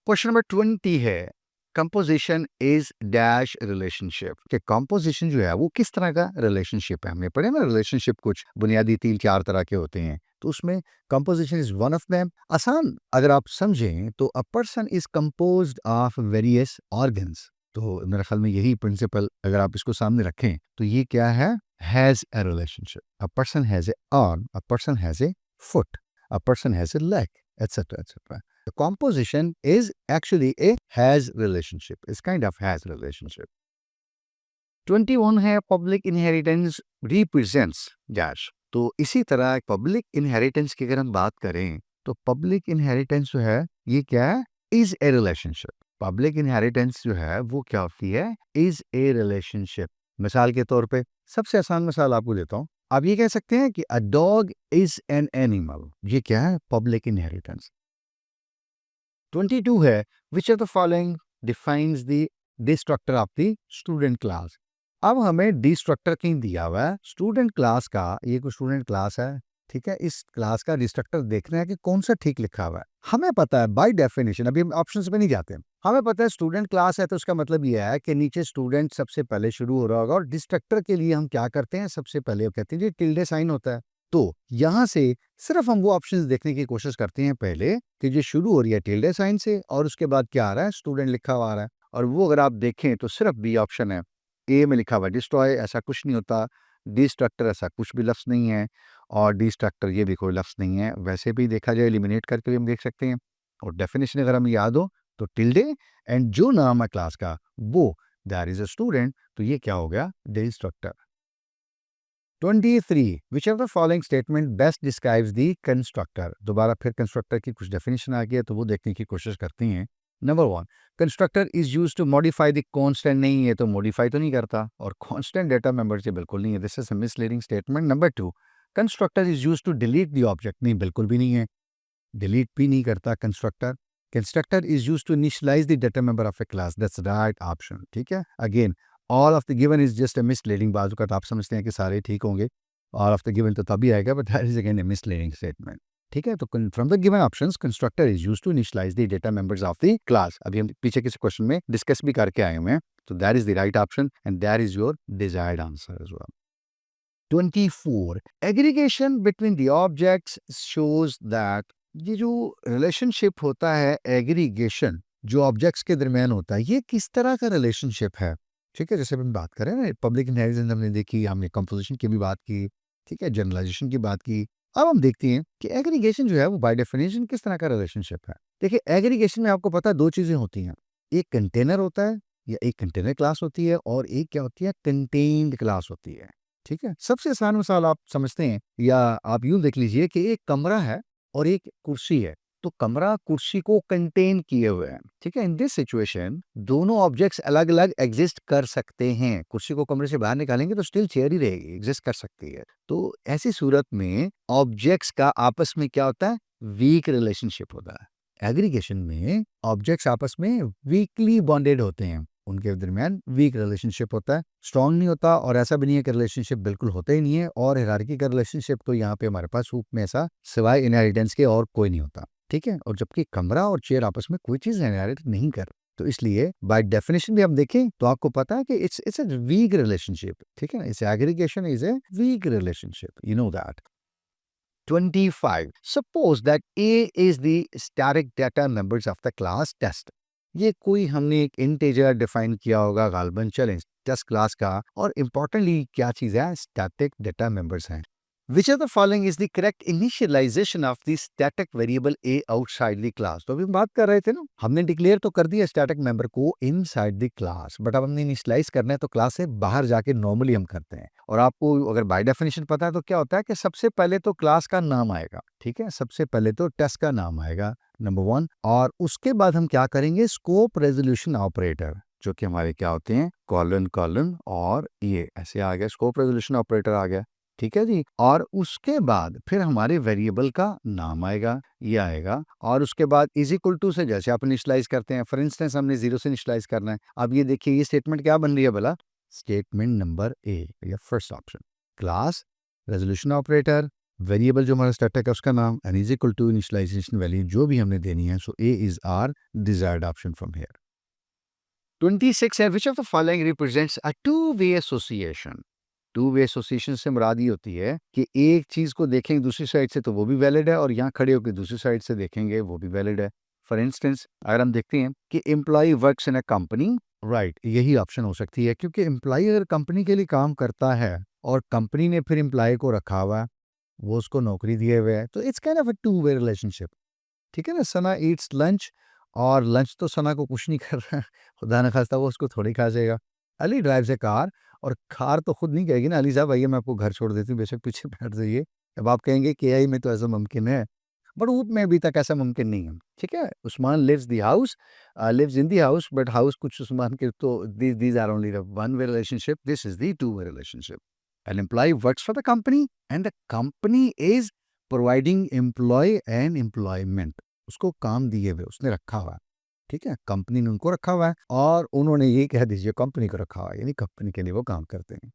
Question number 20 है कंपोजिशन इज डैश रिलेशनशिप, कि कंपोजिशन जो है वो किस तरह का रिलेशनशिप है। हमने पढ़े ना रिलेशनशिप कुछ बुनियादी 3-4 तरह के होते हैं, तो उसमें composition is one of them. आसान अगर आप समझें तो a person is composed of various organs, तो मेरे ख्याल में यही प्रिंसिपल अगर आप इसको सामने रखें तो ये क्या है, has a relationship. A person has a arm, a person has a foot, a person has a leg, etc etc. The composition is actually a has relationship. It's kind of has relationship. 21 है public inheritance represents dash. तो इसी तरह public inheritance की अगर हम बात करें तो पब्लिक इनहेरिटेंस जो है ये क्या है, is a relationship. Public inheritance जो है वो क्या होती है, इज ए रिलेशनशिप। मिसाल के तौर पे सबसे आसान मिसाल आपको देता हूं, आप ये कह सकते हैं कि a dog is an animal. ये क्या है, पब्लिक इनहेरिटेंस। 22 है which of the following defines the destructor of the student class. अब हमें डिस्ट्रक्टर कहीं दिया हुआ है स्टूडेंट क्लास का, ये कोई स्टूडेंट क्लास है, ठीक है, इस क्लास का डिस्ट्रक्टर देखना है कि कौन सा ठीक लिखा हुआ है। हमें पता है बाय डेफिनेशन, अभी हम ऑप्शंस पे नहीं जाते, हमें पता है स्टूडेंट क्लास है तो उसका मतलब ये है कि नीचे स्टूडेंट सबसे पहले शुरू हो रहा होगा, और डिस्ट्रक्टर के लिए हम क्या करते हैं, सबसे पहले कहते हैं जी टिल्डे साइन होता है। तो यहां से सिर्फ हम वो ऑप्शंस देखने की कोशिश करते हैं पहले कि ये शुरू हो रही है टिल्डे साइन से और उसके बाद क्या आ रहा है, स्टूडेंट लिखा हुआ आ रहा है, और वो अगर आप देखें तो सिर्फ बी ऑप्शन है। ए में लिखा हुआ डिस्ट्रॉय, ऐसा कुछ नहीं होता। डिस्ट्रक्टर ऐसा कुछ भी लफ्ज नहीं है, और डिस्ट्रक्टर ये भी कोई लफ्ज नहीं है। वैसे भी देखा जाए एलिमिनेट करके भी हम देख सकते हैं, और डेफिनेशन अगर हमें याद हो तो टिल्डे एंड जो नाम है क्लास का वो दैट इज अ स्टूडेंट, तो ये क्या हो गया, destructor. 23 which of the following statement best describes the constructor. दोबारा फिर कंस्ट्रक्टर की कुछ डेफिनेशन आ गया तो वो देखने की कोशिश करते हैं। Number 1, constructor is used to modify the constant. नहीं है तो मॉडिफाई तो नहीं करता, और कांस्टेंट डेटा मेंबर से बिल्कुल नहीं है, this is a misleading statement. Number 2, constructor is used to delete the object. नहीं, बिल्कुल भी नहीं है, डिलीट भी नहीं करता constructor. Constructor is used to initialize the data member of a class, that's right option. ठीक है, again all of the given is just a misleading. बाजू का तो आप समझते हैं कि सारे ठीक होंगे, ऑल ऑफ द गिवन तो तभी आएगा, but that is again a misleading statement. ठीक है, तो from the given options constructor is used to initialize the data members of the class. अभी हम पीछे किसी क्वेश्चन में डिस्कस भी करके आए हुए हैं, तो that is the right option and that is your desired answer as well. 24, aggregation between the objects shows that. ये जो रिलेशनशिप होता है एग्रीगेशन, जो ऑब्जेक्ट्स के दरमियान होता है, ये किस तरह का रिलेशनशिप है। ठीक है, जैसे हम बात करें ना पब्लिक इनहेरिटेंस हमने देखी, हमने कंपोजिशन की भी बात की, ठीक है, जनरलाइजेशन की बात की। अब हम देखते हैं कि एग्रीगेशन जो है वो बाय डेफिनेशन किस तरह का रिलेशनशिप है। देखिए एग्रीगेशन में आपको पता है दो चीजें होती हैं, एक कंटेनर होता है या एक कंटेनर क्लास होती है, और एक क्या होती है, कंटेन्ड क्लास होती है। ठीक है, सबसे आसान मिसाल आप समझते हैं, या आप यूं देख लीजिए कि एक कमरा है और एक कुर्सी है, तो कमरा कुर्सी को कंटेन किए हुए हैं। ठीक है, इन दिस सिचुएशन दोनों ऑब्जेक्ट्स अलग अलग एग्जिस्ट कर सकते हैं। कुर्सी को कमरे से बाहर निकालेंगे तो स्टिल चेयर ही रहेगी, एग्जिस्ट कर सकती है। तो ऐसी सूरत में ऑब्जेक्ट्स का आपस में क्या होता है, वीक रिलेशनशिप होता है। एग्रीगेशन में ऑब्जेक्ट्स आपस में वीकली बॉन्डेड होते हैं, उनके दरमियान वीक रिलेशनशिप होता है, स्ट्रांग नहीं होता, और ऐसा भी नहीं है कि रिलेशनशिप बिल्कुल होता ही नहीं है। और हायरार्की का रिलेशनशिप तो यहाँ पे हमारे पास रूप में ऐसा सिवाय इनहेरिटेंस के और कोई नहीं होता। ठीक है, और जबकि कमरा और चेयर आपस में कोई चीज इनहेरिट नहीं कर, तो इसलिए बाय डेफिनेशन भी हम देखें तो आपको पता है कि इट्स अ वीक रिलेशनशिप। ठीक है ना, it's aggregation is a weak relationship, you know that. 25, suppose that A is the static data members of the class test। ये कोई हमने एक इंटीजर डिफाइन किया होगा गालबन, चलें टेस्ट क्लास का, और इंपॉर्टेंटली क्या चीज है, स्टैटिक डेटा मेंबर्स हैं। Which of the following is the correct initialization of the static variable a outside the class. तो अभी हम बात कर रहे थे ना, हमने डिक्लेयर तो कर दिया स्टैटिक मेंबर को इनसाइड द क्लास, बट अब हमने इनिशियलाइज करना है तो क्लास से बाहर जाके नॉर्मली हम करते हैं। और आपको अगर बाय डेफिनेशन पता है तो क्या होता है कि सबसे पहले तो क्लास का नाम आएगा। ठीक है, सबसे पहले तो टेस्ट का नाम आएगा, नंबर 1, और उसके बाद हम क्या करेंगे, स्कोप रेजोल्यूशन ऑपरेटर। जो कि हमारे क्या होते हैं, कॉलन कॉलन, और ये ऐसे आ गया, स्कोप रेजोल्यूशन ऑपरेटर आ गया, ठीक है जी। और उसके बाद फिर हमारे वेरिएबल का नाम आएगा, ये आएगा, और उसके बाद इज इक्वल टू से जैसे आप इनिशियलाइज करते हैं, फॉर इंस्टेंस हमने 0 से इनिशियलाइज करना है। अब ये देखिए ये स्टेटमेंट क्या बन रही है भला, स्टेटमेंट नंबर ए या first option, class resolution operator, variable जो हमारा स्टैटिक है उसका नाम, and is equal to initialisation value जो भी हमने देनी है। So A is our desired option from here. 26 है, which of the following represents a two way association. Two way association से मुराद ये होती है कि एक चीज को देखेंगे दूसरी साइड से तो वो भी वैलिड है, और यहाँ खड़े होकर दूसरी साइड से देखेंगे वो भी वैलिड है। फॉर इंस्टेंस अगर हम देखते हैं कि employee works in a company, right, यही ऑप्शन हो सकती है, क्योंकि एम्प्लॉय अगर कंपनी के लिए काम करता है और कंपनी ने फिर एम्प्लॉय को रखा हुआ है, वो उसको नौकरी दिए हुए है, तो it's kind of a two way relationship, ठीक है ना। सना ईट्स लंच, और लंच तो सना को कुछ नहीं कर रहा है, खुदा न खास्ता वो उसको थोड़ी खा जाएगा। अली ड्राइव्स ए कार, और कार तो खुद नहीं कहेगी ना, अली साहब आइए मैं आपको घर छोड़ देती हूँ, बेशक पीछे बैठ जाइए। अब आप कहेंगे के आई में तो ऐसा मुमकिन है, बट ऊट में अभी तक ऐसा मुमकिन नहीं है, ठीक है। Usman lives the house, lives in the house, but house कुछ उस्मान के, तो these are only the one way relationship, this is the two way relationship. An employee works for the company and the company is providing employee and employment, उसको काम दिए हुए उसने रखा हुआ है, ठीक है, कंपनी ने उनको रखा हुआ है, और उन्होंने ये कह दीजिए कंपनी को रखा हुआ है, यानी कंपनी के लिए वो काम करते हैं।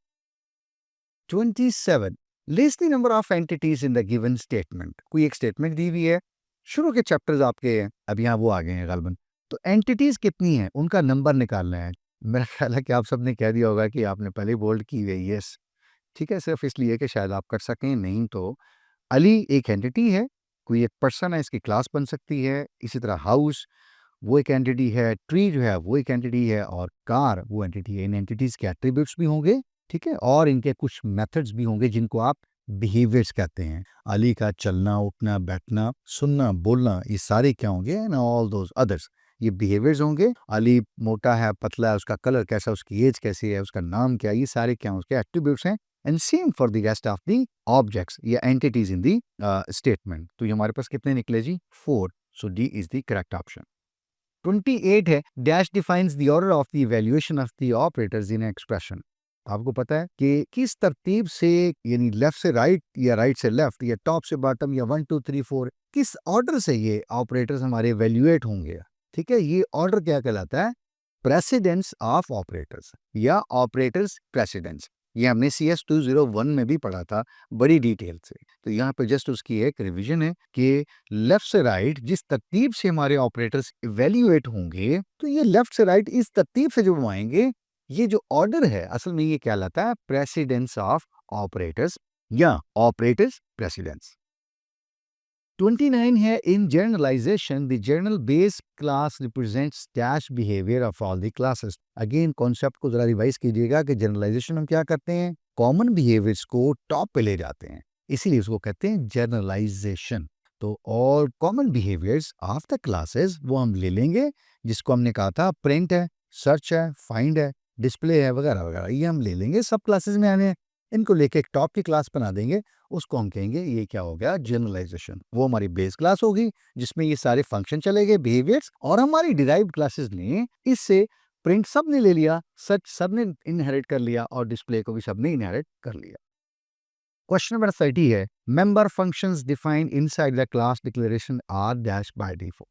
27, list the number of entities in the given statement. कोई एक स्टेटमेंट दी हुई है, शुरू के चैप्टर्स आपके हैं, अब यहाँ वो आ गए हैं गालबन, तो एंटिटीज कितनी है उनका नंबर निकालना है। मेरा ख्याल है कि आप सबने कह दिया होगा कि आपने पहले बोल्ड की हुई है, यस, ठीक है, सिर्फ इसलिए कि शायद आप कर सकें, नहीं तो अली एक एंटिटी है, कोई एक पर्सन है, इसकी क्लास बन सकती है। इसी तरह हाउस वो एक एंटिटी है, ट्री जो है वो एक एंटिटी है, और कार वो एंटिटी है। इन एंटिटीज के एट्रीब्यूट्स भी होंगे, ठीक है, और इनके कुछ मेथड्स भी होंगे जिनको आप बिहेवियर्स कहते हैं। अली का चलना, उठना, बैठना, सुनना, बोलना, ये सारे क्या होंगे, एंड ऑल दोज अदर्स, ये बिहेवियर्स होंगे। अली मोटा है, पतला है, उसका कलर कैसा, उसकी एज कैसी है, उसका नाम क्या है, ये सारे क्या उसके एट्रीब्यूट्स हैं। And same for the rest of the objects या एंटिटीज इन द स्टेटमेंट। तो ये हमारे पास कितने निकले जी, 4। So D is the correct option. 28 है, dash defines the order of the evaluation of the operators in expression. आपको पता है कि किस तरतीब से, यानी लेफ्ट से राइट या राइट से लेफ्ट या टॉप से बॉटम या 1 2 3 4, किस ऑर्डर से ये ऑपरेटर्स हमारे इवैल्यूएट होंगे, ठीक है। ये ऑर्डर क्या कहलाता है, प्रेसिडेंस ऑफ ऑपरेटर्स या ऑपरेटर्स प्रेसिडेंस। ये हमने CS201 में भी पढ़ा था बड़ी डिटेल से, तो यहाँ पे जस्ट उसकी एक रिवीजन है कि लेफ्ट से राइट जिस तरतीब से हमारे ऑपरेटर्स इवेल्युएट होंगे, तो ये लेफ्ट से राइट इस तरतीब से जो आएंगे, ये जो ऑर्डर है असल में ये कहलाता है प्रेसिडेंस ऑफ ऑपरेटर्स या ऑपरेटर्स प्रेसिडेंस। 29 है, in generalisation the general base class represents dash behaviour of all the classes. Again concept को जरा रिवाइज कीजिएगा कि जनरलाइजेशन हम क्या करते हैं, कॉमन बिहेवियर्स को टॉप पे ले जाते हैं, इसीलिए उसको कहते हैं जनरलाइजेशन। तो all common behaviours of the classes वो हम ले लेंगे, जिसको हमने कहा था प्रिंट है, सर्च है, फाइंड है, डिस्प्ले है, वगैरह वगैरह, ये हम ले लेंगे, सब क्लासेस में आने, इनको लेके एक टॉप की क्लास बना देंगे, उसको हम कहेंगे ये क्या हो गया, जनरलाइजेशन। वो हमारी बेस क्लास होगी जिसमें ये सारे फंक्शन चले गए, बिहेवियर्स, और हमारी डिराइव्ड क्लासेस ने इससे प्रिंट सब ने ले लिया, सर्च सब ने इनहेरिट कर लिया, और डिस्प्ले को भी सब ने इनहेरिट कर लिया। क्वेश्चन नंबर 30 है, member functions defined inside the class declaration are dash by default.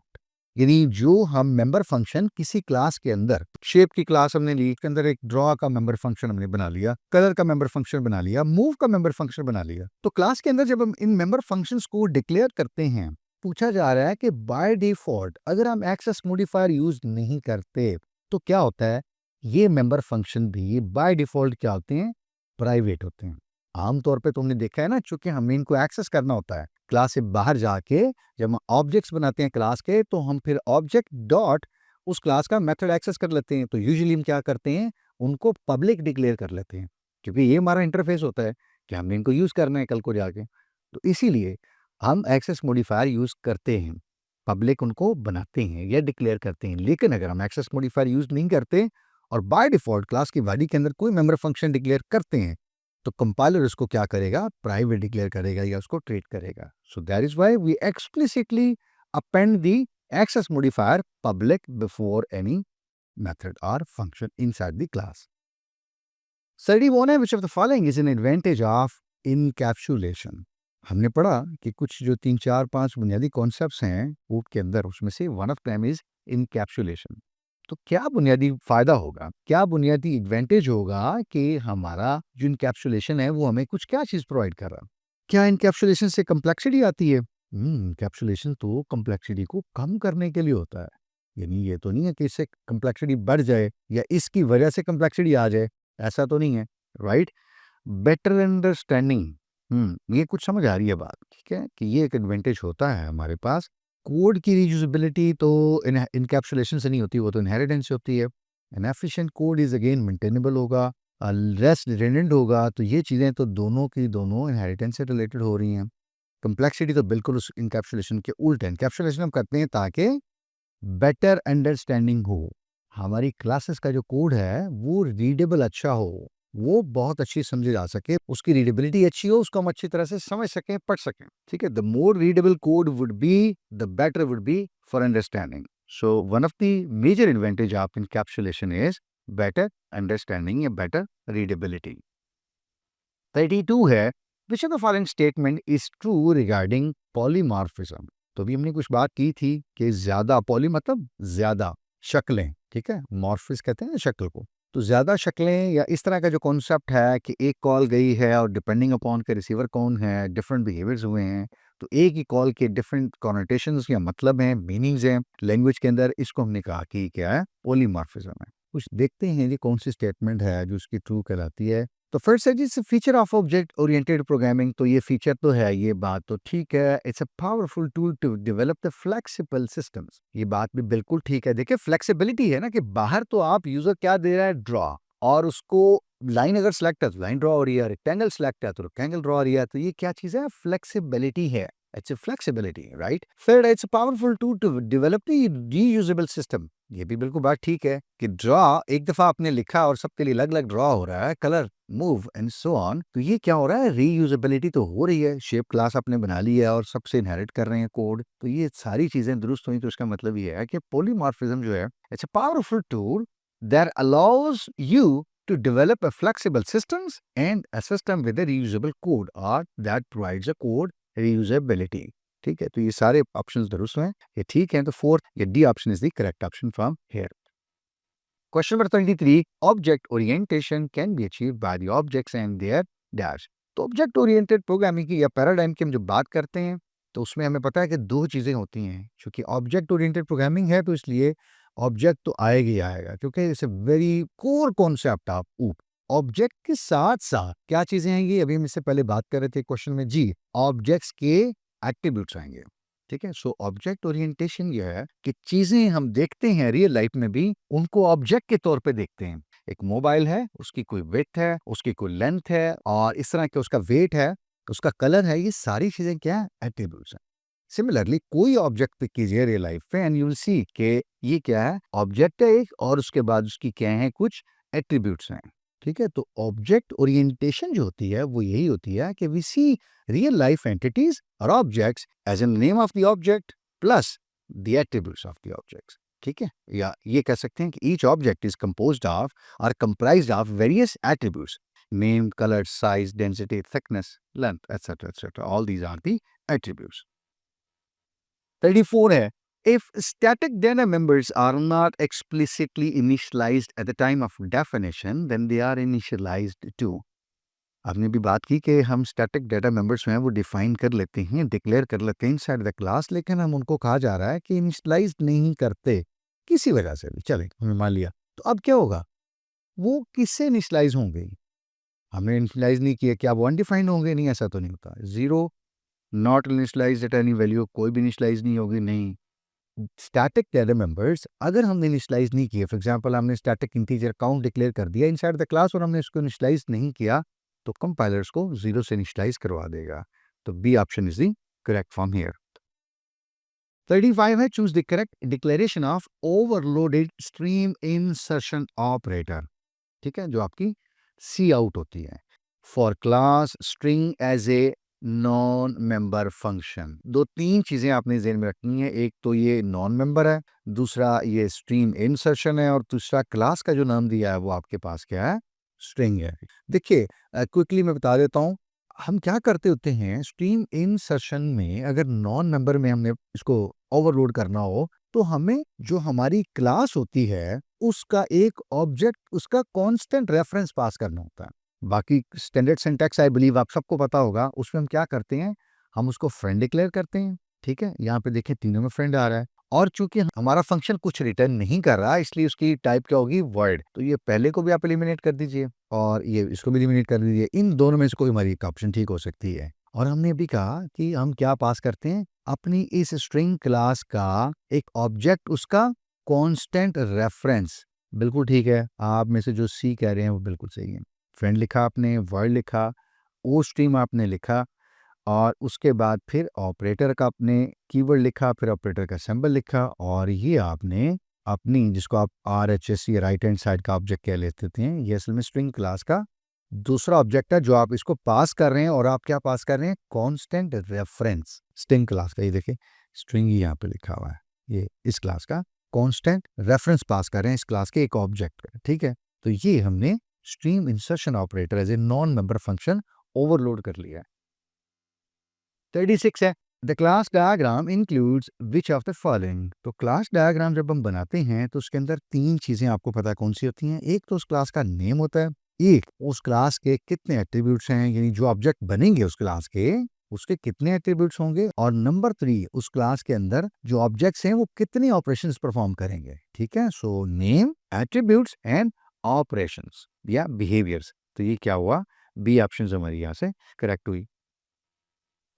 यानी जो हम मेंबर फंक्शन किसी क्लास के अंदर, शेप की क्लास हमने ली, इसके अंदर एक ड्रॉ का मेंबर फंक्शन हमने बना लिया, कलर का मेंबर फंक्शन बना लिया, मूव का मेंबर फंक्शन बना लिया, तो क्लास के अंदर जब हम इन मेंबर फंक्शंस को डिक्लेयर करते हैं, पूछा जा रहा है कि बाय डिफॉल्ट अगर हम एक्सेस मॉडिफायर यूज नहीं करते तो क्या होता है, ये मेंबर फंक्शन भी बाय डिफॉल्ट क्या होते हैं, प्राइवेट होते हैं। आमतौर पे तुमने देखा है ना, चूंकि हमें इनको एक्सेस करना होता है क्लास से बाहर जाके, जब हम ऑब्जेक्ट्स बनाते हैं क्लास के, तो हम फिर ऑब्जेक्ट डॉट उस क्लास का मेथड एक्सेस कर लेते हैं, तो यूजुअली हम क्या करते हैं, उनको पब्लिक डिक्लेयर कर लेते हैं, क्योंकि ये हमारा इंटरफेस होता है कि हमने इनको यूज करना है कल को जाके, तो इसीलिए हम एक्सेस मॉडिफायर यूज करते हैं, पब्लिक उनको बनाते हैं या डिक्लेयर करते हैं। लेकिन अगर हम एक्सेस मॉडिफायर यूज नहीं करते और बाय डिफॉल्ट क्लास की बॉडी के अंदर कोई मेंबर फंक्शन डिक्लेयर करते हैं, तो कंपाइलर उसको क्या करेगा, प्राइवेट डिक्लेयर करेगा या उसको ट्रीट करेगा। So that is why we explicitly append the access modifier public before any method or function inside the class. Study one है which of the following is an advantage of encapsulation. हमने पढ़ा कि कुछ जो 3, 4, 5 बुनियादी concepts हैं code के अंदर, उसमें से one of them is encapsulation. तो क्या बुनियादी फायदा होगा, क्या बुनियादी एडवांटेज होगा कि हमारा जो इनकैप्सुलेशन है वो हमें कुछ क्या चीज़ प्रोवाइड कर रहा है? क्या इनकैप्सुलेशन से कम्प्लेक्सिटी आती है? इनकैप्सुलेशन तो कम्प्लेक्सिटी को कम करने के लिए होता है. यानी ये तो नहीं है कि इससे कम्प्लेक्सिटी बढ़ जाए या इसकी वजह से कम्प्लेक्सिटी आ जाए, ऐसा तो नहीं है, राइट? बेटर अंडरस्टैंडिंग, ये कुछ समझ आ रही है बात, ठीक है, कि ये एक एडवांटेज होता है हमारे पास. कोड की रीयूजेबिलिटी तो इनकैप्सुलेशन से नहीं होती, वो तो इनहेरिटेंस से होती है. N efficient code is again maintainable होगा, लेस रिडंडेंट होगा. तो ये चीज़ें तो दोनों की दोनों इनहेरिटेंस से रिलेटेड हो रही हैं. कंप्लेक्सिटी तो बिल्कुल उस इनकैप्सुलेशन के उल्ट है. इनकैप्सुलेशन हम करते हैं ताकि बेटर अंडरस्टैंडिंग हो. हमारी क्लासेस का जो कोड है वो रीडेबल अच्छा हो, वो बहुत अच्छी समझी जा सके, उसकी रीडेबिलिटी अच्छी हो, उसको हम अच्छी तरह से समझ सकें, पढ़ सकें. ठीक है, the more readable code would be, the better would be for understanding. So one of the major advantage of encapsulation is better understanding या बेटर रीडेबिलिटी. 32 है, which of the following statement is true regarding polymorphism. तो अभी हमने कुछ बात की थी कि ज्यादा, पॉली मतलब ज्यादा शक्लें, ठीक है, मॉर्फिस कहते हैं शक्ल को. तो ज्यादा शक्लें या इस तरह का जो कॉन्सेप्ट है कि एक कॉल गई है और डिपेंडिंग अपॉन के रिसीवर कौन है, डिफरेंट बिहेवियर्स हुए हैं, तो एक ही कॉल के डिफरेंट कॉनोटेशंस या मतलब हैं, मीनिंग्स हैं लैंग्वेज के अंदर, इसको हमने कहा कि क्या है, पॉलीमॉर्फिज्म है. कुछ देखते हैं जी कौन सी स्टेटमेंट है जो उसकी ट्रू कहलाती है. तो फर्स्ट है जी feature of object oriented programming. तो ये फीचर तो है, ये बात तो ठीक है. It's a powerful tool to develop the flexible systems. ये बात भी बिल्कुल ठीक है. देखिए फ्लेक्सिबिलिटी है ना, कि बाहर तो आप यूजर क्या दे रहा है, ड्रॉ, और उसको लाइन अगर सिलेक्ट है तो लाइन ड्रॉ हो रही है, रेक्टेंगल सिलेक्ट है तो रेक्टेंगल ड्रॉ हो रही है. तो ये क्या चीज है, फ्लेक्सिबिलिटी है. It's a flexibility, right. Third, it's a powerful tool to develop the reusable system. ये भी बिल्कुल बात ठीक है कि ड्रॉ एक दफा आपने लिखा और सबके लिए अलग अलग ड्रॉ हो रहा है, colour, move and so on. तो ये क्या हो रहा है, रीयूजेबिलिटी तो हो रही है. शेप क्लास आपने बना ली है और सबसे इनहेरिट कर रहे हैं कोड. तो ये सारी चीजें दुरुस्त हुई. तो इसका मतलब ये है कि पॉलीमॉर्फिज्म जो है, it's a powerful tool that allows you to develop a flexible systems and a system with a reusable code or that provides a code reusability. ठीक है, तो ये सारे ऑप्शंस दुरुस्त हैं, ये ठीक है. तो फोर्थ, ये D option is the correct option from here. Question number 23, object orientation can be achieved by the objects and their dash. तो ऑब्जेक्ट ओरिएंटेड प्रोग्रामिंग की या पैराडाइम की हम जब बात करते हैं तो उसमें हमें पता है कि दो चीजें होती हैं. क्योंकि ऑब्जेक्ट ओरिएंटेड प्रोग्रामिंग है तो इसलिए ऑब्जेक्ट तो आएगा ही आएगा, क्योंकि it's a very core concept of ऊप. ऑब्जेक्ट के साथ साथ क्या चीजें आएंगी, अभी हम इससे पहले बात कर रहे थे क्वेश्चन में जी, ऑब्जेक्ट्स के एट्रीब्यूट्स आएंगे. ठीक है, सो ऑब्जेक्ट ओरिएंटेशन ये है कि चीजें हम देखते हैं रियल लाइफ में भी, उनको ऑब्जेक्ट के तौर पे देखते हैं. एक मोबाइल है, उसकी कोई विड्थ है, उसकी कोई लेंथ है, और इस तरह के उसका वेट है, उसका कलर है, ये सारी चीजें क्या है, एट्रीब्यूट्स हैं. सिमिलरली कोई ऑब्जेक्ट पिक कीजिए रियल लाइफ पे एंड यू विल सी कि ये क्या है, ऑब्जेक्ट है एक, और उसके बाद उसकी क्या है, कुछ एट्रीब्यूट्स हैं. ठीक है, तो ऑब्जेक्ट ओरिएंटेशन जो होती है वो यही होती है कि we see real life entities or objects as in the name of the object plus the attributes of the objects. ठीक है, या ये कह सकते हैं कि each object is composed of or comprised of various attributes: name, color, size, density, thickness, length, etc. etc. All these are the attributes. 34 है, if static data members are not explicitly initialized at the time of definition, then they are initialized too. आपने भी बात की कि हम static data members हैं वो define कर लेते हैं, डिक्लेयर कर लेते हैं इनसाइड द क्लास, लेकिन हम उनको कहा जा रहा है कि इनिशियलाइज नहीं करते किसी वजह से भी. चले, हमने मान लिया, तो अब क्या होगा, वो किससे इनिशियलाइज होंगे, हमने इनिशियलाइज नहीं किया, क्या वो अनडिफाइंड होंगे, नहीं, ऐसा तो नहीं होता. Zero, not initialize at any value, कोई भी इनिशियलाइज नहीं होगी, नहीं. स्टैटिक डाटा मेंबर्स अगर हमने इनिशियलाइज नहीं किया, फॉर एग्जांपल हमने स्टैटिक इंटीजर काउंट डिक्लेयर कर दिया इनसाइड द क्लास और हमने इसको इनिशियलाइज नहीं किया, तो कंपाइलर्स को जीरो से इनिशियलाइज करवा देगा. तो B option is the correct form here. 35 है, choose the correct declaration of overloaded stream insertion operator. ठीक है, जो आपकी सी आउट होती है. For class string as a non member function. 2-3 चीज़ें आपने ज़हन में रखनी है, एक तो ये नॉन मेंबर है, दूसरा ये स्ट्रीम इंसर्शन है और तीसरा क्लास का जो नाम दिया है वो आपके पास क्या है? स्ट्रिंग है। देखिए क्विकली मैं बता देता हूँ, हम क्या करते होते हैं स्ट्रीम इंसर्शन में अगर नॉन मेंबर में हमने इसको ओवरलोड करना हो, तो हमें जो हमारी क्लास होती है, उसका एक ऑब्जेक्ट उसका कांस्टेंट रेफरेंस पास करना होता है। बाकी स्टैंडर्ड सिंटैक्स आई बिलीव आप सबको पता होगा, उसमें हम क्या करते हैं, हम उसको फ्रेंड डिक्लेयर करते हैं, ठीक है? यहाँ पे देखिए तीनों में फ्रेंड आ रहा है और चूँकि हमारा फंक्शन कुछ रिटर्न नहीं कर रहा, इसलिए उसकी टाइप क्या होगी वॉइड। तो ये पहले को भी आप एलिमिनेट कर दीजिए और ये इसको भी एलिमिनेट कर दीजिए। इन दोनों में से कोई हमारी एक ऑप्शन ठीक हो सकती है। और हमने अभी कहा कि हम क्या पास करते हैं, अपनी इस स्ट्रिंग क्लास का एक ऑब्जेक्ट उसका कांस्टेंट रेफरेंस। बिल्कुल ठीक है, आप में से जो सी कह रहे हैं वो बिल्कुल सही है। फ्रेंड लिखा आपने, वर्ड लिखा, ओ स्ट्रीम आपने लिखा और उसके बाद फिर ऑपरेटर का आपने कीवर्ड लिखा, फिर ऑपरेटर का सिंबल लिखा और ये आपने अपनी जिसको आप आरएचएस या राइट हैंड साइड का ऑब्जेक्ट कह लेते थे, ये असल में स्ट्रिंग क्लास का दूसरा ऑब्जेक्ट है जो आप इसको पास कर रहे हैं और आप क्या पास कर रहे हैं? कांस्टेंट रेफरेंस स्ट्रिंग क्लास का। ये देखिए स्ट्रिंग ही यहाँ पे लिखा हुआ है, ये इस क्लास का कांस्टेंट रेफरेंस पास कर रहे हैं इस क्लास के एक ऑब्जेक्ट का, ठीक है? तो ये हमने stream insertion operator as a non member function overload कर लिया है। 36 है the class diagram includes which of the following. तो क्लास डायग्राम जब हम बनाते हैं तो उसके अंदर 3 चीजें आपको पता है कौन सी होती हैं। एक तो उस क्लास का नेम होता है, एक उस क्लास के कितने एट्रीब्यूट्स हैं, यानी जो ऑब्जेक्ट बनेंगे उस क्लास के उसके कितने एट्रीब्यूट्स होंगे, और नंबर 3 उस क्लास के अंदर जो ऑब्जेक्ट्स हैं वो कितने ऑपरेशंस परफॉर्म करेंगे। ठीक है, so name, attributes and operations या बिहेवियर्स। तो ये क्या हुआ, बी ऑप्शन हमारी यहाँ से करेक्ट हुई।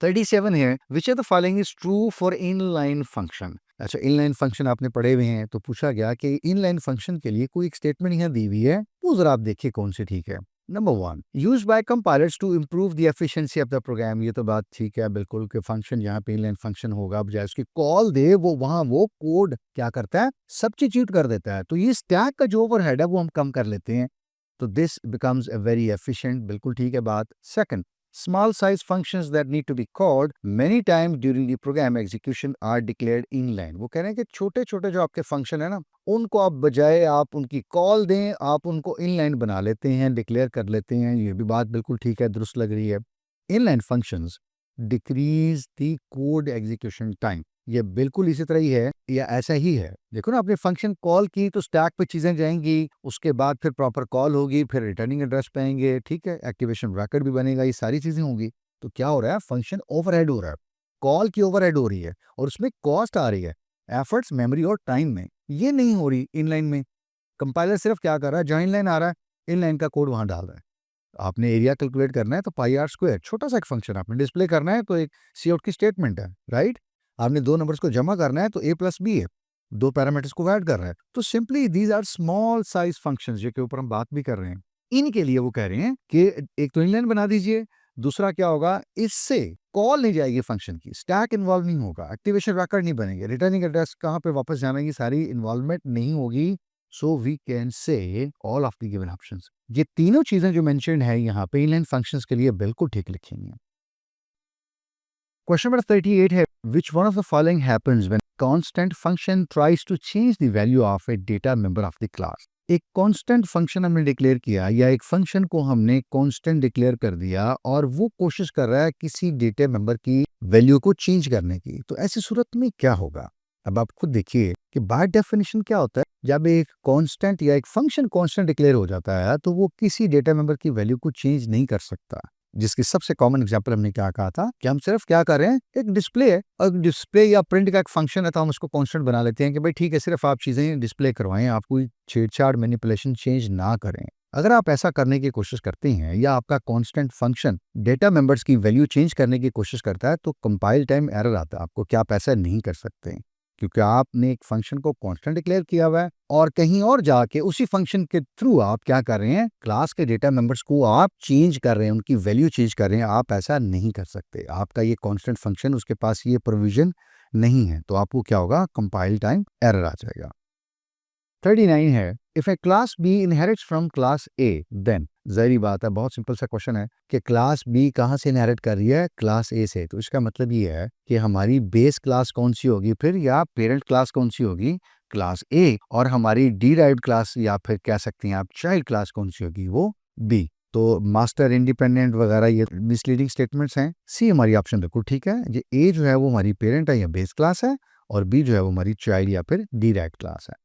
37 है which are the following is true for inline function. अच्छा, इनलाइन फंक्शन आपने पढ़े हुए हैं तो पूछा गया कि इनलाइन फंक्शन के लिए कोई एक स्टेटमेंट यहाँ दी हुई है, वो जरा आप देखिए कौन सी ठीक है। Number 1 use by compilers to improve the efficiency of the program. ये तो बात ठीक है बिल्कुल कि फंक्शन यहाँ पे इनलाइन फंक्शन होगा, बजाय उसकी कॉल दे वो वहां वो कोड क्या करता है, सब्स्टिट्यूट कर देता है। तो ये स्टैक का जो ओवरहेड है वो हम कम कर लेते हैं, तो this becomes a very efficient. बिल्कुल ठीक है बात। Second, small size functions that need to be called many times during the program execution are declared inline। वो कह रहे हैं कि छोटे छोटे जो आपके फंक्शन है ना, उनको आप बजाय आप उनकी कॉल दें, आप उनको इनलाइन बना लेते हैं, डिक्लेयर कर लेते हैं। ये भी बात बिल्कुल ठीक है, दुरुस्त लग रही है। Inline functions decrease the code execution time. ये बिल्कुल इसी तरह ही है या ऐसा ही है। देखो ना, आपने फंक्शन कॉल की तो स्टैक पे चीजें जाएंगी, उसके बाद फिर प्रॉपर कॉल होगी, फिर रिटर्निंग एड्रेस पाएंगे, ठीक है, एक्टिवेशन रैकेट भी बनेगा, ये सारी चीजें होंगी। तो क्या हो रहा है, फंक्शन ओवरहेड हो रहा है, कॉल की ओवरहेड हो रही है और उसमें कॉस्ट आ रही है एफर्ट्स, मेमोरी और टाइम में। ये नहीं हो रही इनलाइन में। कंपाइलर सिर्फ क्या कर रहा है, जहां इनलाइन आ रहा है इनलाइन का कोड वहां डाल रहा है। आपने एरिया कैलकुलेट करना है तो पाई आर स्क्वायर छोटा सा एक फंक्शन आपने डिस्प्ले करना है तो एक सी आउट की स्टेटमेंट है, राइट। आपने दो नंबर्स को जमा करना है तो ए प्लस बी है, दो पैरामीटर्स को ऐड कर रहा है। तो simply these are small size functions जिनके ऊपर हम बात भी कर रहे हैं। इनके लिए वो कह रहे हैं कि एक तो इनलाइन बना दीजिए, दूसरा क्या होगा, इससे कॉल नहीं जाएगी फंक्शन की, स्टैक इन्वॉल्व नहीं होगा, एक्टिवेशन रिकॉर्ड नहीं बनेंगे, रिटर्निंग एड्रेस कहाँ पे वापस जाना है, ये सारी इन्वॉल्वमेंट नहीं होगी। So we can say all of the given options. ये तीनों चीजें जो मेंशन्ड है यहाँ पे इनलाइन फंक्शंस के लिए बिल्कुल ठीक लिखी हैं। क्वेश्चन नंबर 38 है which one of the following happens when constant function tries to change the value of a data member of the class। एक कांस्टेंट फंक्शन हमने डिक्लेयर किया या एक फंक्शन को हमने कांस्टेंट डिक्लेयर कर दिया और वो कोशिश कर रहा है किसी डेटा मेंबर की वैल्यू को चेंज करने की, तो ऐसी सूरत में क्या होगा। अब आप खुद देखिए कि बाय डेफिनेशन क्या होता है, जब एक कांस्टेंट या एक फंक्शन कांस्टेंट डिक्लेयर हो जाता है तो वो किसी डेटा मेंबर की वैल्यू को चेंज नहीं कर सकता। जिसकी सबसे कॉमन एग्जांपल हमने क्या कहा था कि हम सिर्फ क्या कर रहे हैं, एक डिस्प्ले है और डिस्प्ले या प्रिंट का एक फंक्शन है तो हम उसको कांस्टेंट बना लेते हैं कि भाई ठीक है, सिर्फ आप चीजें डिस्प्ले करवाएं, आप कोई छेड़छाड़ मैनिपुलेशन चेंज ना करें। अगर आप ऐसा करने की कोशिश करते हैं या आपका कांस्टेंट फंक्शन डेटा मेंबर्स की वैल्यू चेंज करने की कोशिश करता है तो कंपाइल टाइम एरर आता है आपको कि आप ऐसा नहीं कर सकते, क्योंकि आपने एक फंक्शन को कांस्टेंट डिक्लेयर किया हुआ है और कहीं और जाके उसी फंक्शन के थ्रू आप क्या कर रहे हैं, क्लास के डेटा मेंबर्स को आप चेंज कर रहे हैं, उनकी वैल्यू चेंज कर रहे हैं। आप ऐसा नहीं कर सकते, आपका ये कांस्टेंट फंक्शन उसके पास ये प्रोविजन नहीं है, तो आपको क्या होगा, कंपाइल टाइम एरर आ जाएगा। 39 है, if a class B inherits from class A then, जाहिर बात है, बहुत सिंपल सा क्वेश्चन है कि क्लास बी कहाँ से इनहेरिट कर रही है, क्लास ए से। तो इसका मतलब ये है कि हमारी बेस क्लास कौन सी होगी फिर, या पेरेंट क्लास कौन सी होगी, क्लास ए, और हमारी डिराइव्ड क्लास या फिर कह सकते हैं आप चाइल्ड क्लास कौन सी होगी, वो बी। तो मास्टर, इंडिपेंडेंट वगैरह ये मिसलीडिंग स्टेटमेंट्स हैं। सी हमारी ऑप्शन बिल्कुल ठीक है, ये ए जो है वो हमारी पेरेंट है या बेस क्लास है, और बी जो है वो हमारी चाइल्ड या फिर डिराइव्ड क्लास है।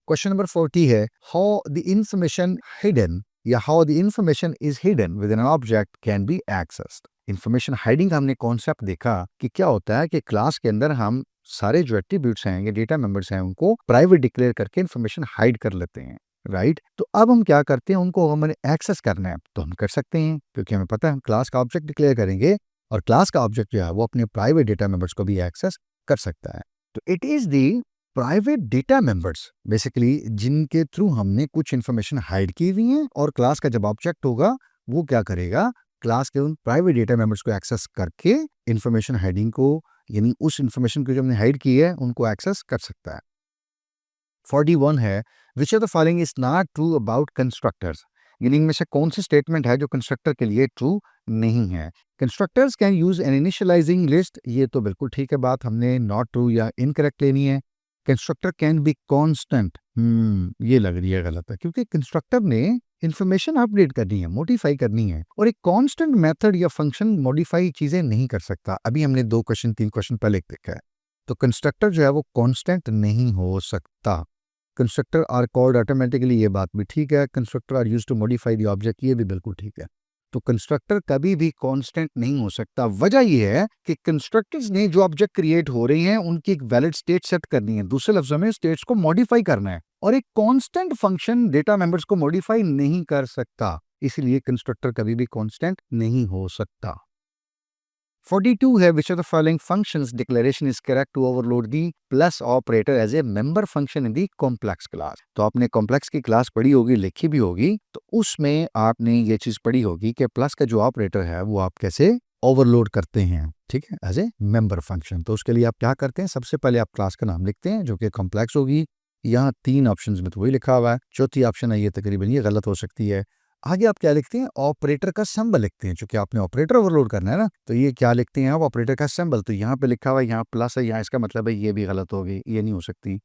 क्वेश्चन नंबर 40 है, हाउ द इंफॉर्मेशन हिडन या how the information is hidden with an object can be accessed. Information hiding हमने कॉन्सेप्ट देखा कि क्या होता है कि क्लास के अंदर हम सारे जो एट्रीब्यूट्स हैं या डेटा मेंबर्स हैं उनको प्राइवेट डिक्लेयर करके इंफॉर्मेशन हाइड कर लेते हैं, राइट। तो अब हम क्या करते हैं, उनको हमें एक्सेस करना है तो हम कर सकते हैं, क्योंकि हमें पता है हम क्लास का ऑब्जेक्ट डिक्लेयर करेंगे और क्लास का ऑब्जेक्ट जो है वो अपने प्राइवेट डेटा मेंबर्स को भी एक्सेस कर सकता है। तो it is the private data members basically जिनके थ्रू हमने कुछ इंफॉर्मेशन हाइड की हुई है, और क्लास का जब ऑब्जेक्ट होगा वो क्या करेगा, क्लास के उन प्राइवेट डेटा मेंबर्स को एक्सेस करके इंफॉर्मेशन हाइडिंग को, यानी उस इंफॉर्मेशन को जो हमने हाइड की है उनको एक्सेस कर सकता है। 41 है, which of the following is not true about constructors, यानी इनमें से कौन सी स्टेटमेंट है जो कंस्ट्रक्टर के लिए ट्रू नहीं है। Constructors can use N initialising list, ये तो बिल्कुल ठीक है बात, हमने नॉट ट्रू या इनकरेक्ट लेनी है। कंस्ट्रक्टर कैन बी कांस्टेंट, ये लग रही है गलत है, क्योंकि कंस्ट्रक्टर ने इंफॉर्मेशन अपडेट करनी है, मॉडिफाई करनी है, और एक कांस्टेंट मेथड या फंक्शन मॉडिफाई चीजें नहीं कर सकता। अभी हमने 3 क्वेश्चन पहले देखा है। तो कंस्ट्रक्टर जो है वो कांस्टेंट नहीं हो सकता। कंस्ट्रक्टर आर कॉल्ड ऑटोमेटिकली, ये बात भी ठीक है। Constructor are used to modify the object, ये भी बिल्कुल ठीक है। तो कंस्ट्रक्टर कभी भी कांस्टेंट नहीं हो सकता। वजह यह है कि कंस्ट्रक्टर्स ने जो ऑब्जेक्ट क्रिएट हो रहे हैं उनकी एक वैलिड स्टेट सेट करनी है, दूसरे लफ्जों में स्टेट्स को मॉडिफाई करना है, और एक कांस्टेंट फंक्शन डेटा मेंबर्स को मॉडिफाई नहीं कर सकता, इसलिए कंस्ट्रक्टर कभी भी कांस्टेंट नहीं हो सकता। 42 है, which of the following functions declaration is correct to overload the plus operator as a member function in the complex class। तो आपने कॉम्प्लेक्स की क्लास पढ़ी होगी, लिखी भी होगी, तो उसमें आपने ये चीज पढ़ी होगी कि प्लस का जो ऑपरेटर है वो आप कैसे ओवरलोड करते हैं, ठीक है, एज ए मेंबर फंक्शन। तो उसके लिए आप क्या करते हैं, सबसे पहले आप क्लास का नाम लिखते हैं जो कि कॉम्प्लेक्स होगी। यहाँ 3 ऑप्शंस में तो वही लिखा हुआ है, चौथी ऑप्शन है ये तकरीबन ये गलत हो सकती है। आगे आप क्या लिखते हैं, ऑपरेटर का सिंबल लिखते हैं, क्योंकि आपने ऑपरेटर ओवरलोड करना है ना। तो ये क्या लिखते हैं आप, ऑपरेटर का सिंबल। तो यहाँ पे लिखा हुआ है, यहाँ प्लस है, यहाँ इसका मतलब है ये भी गलत हो गई, ये नहीं हो सकती।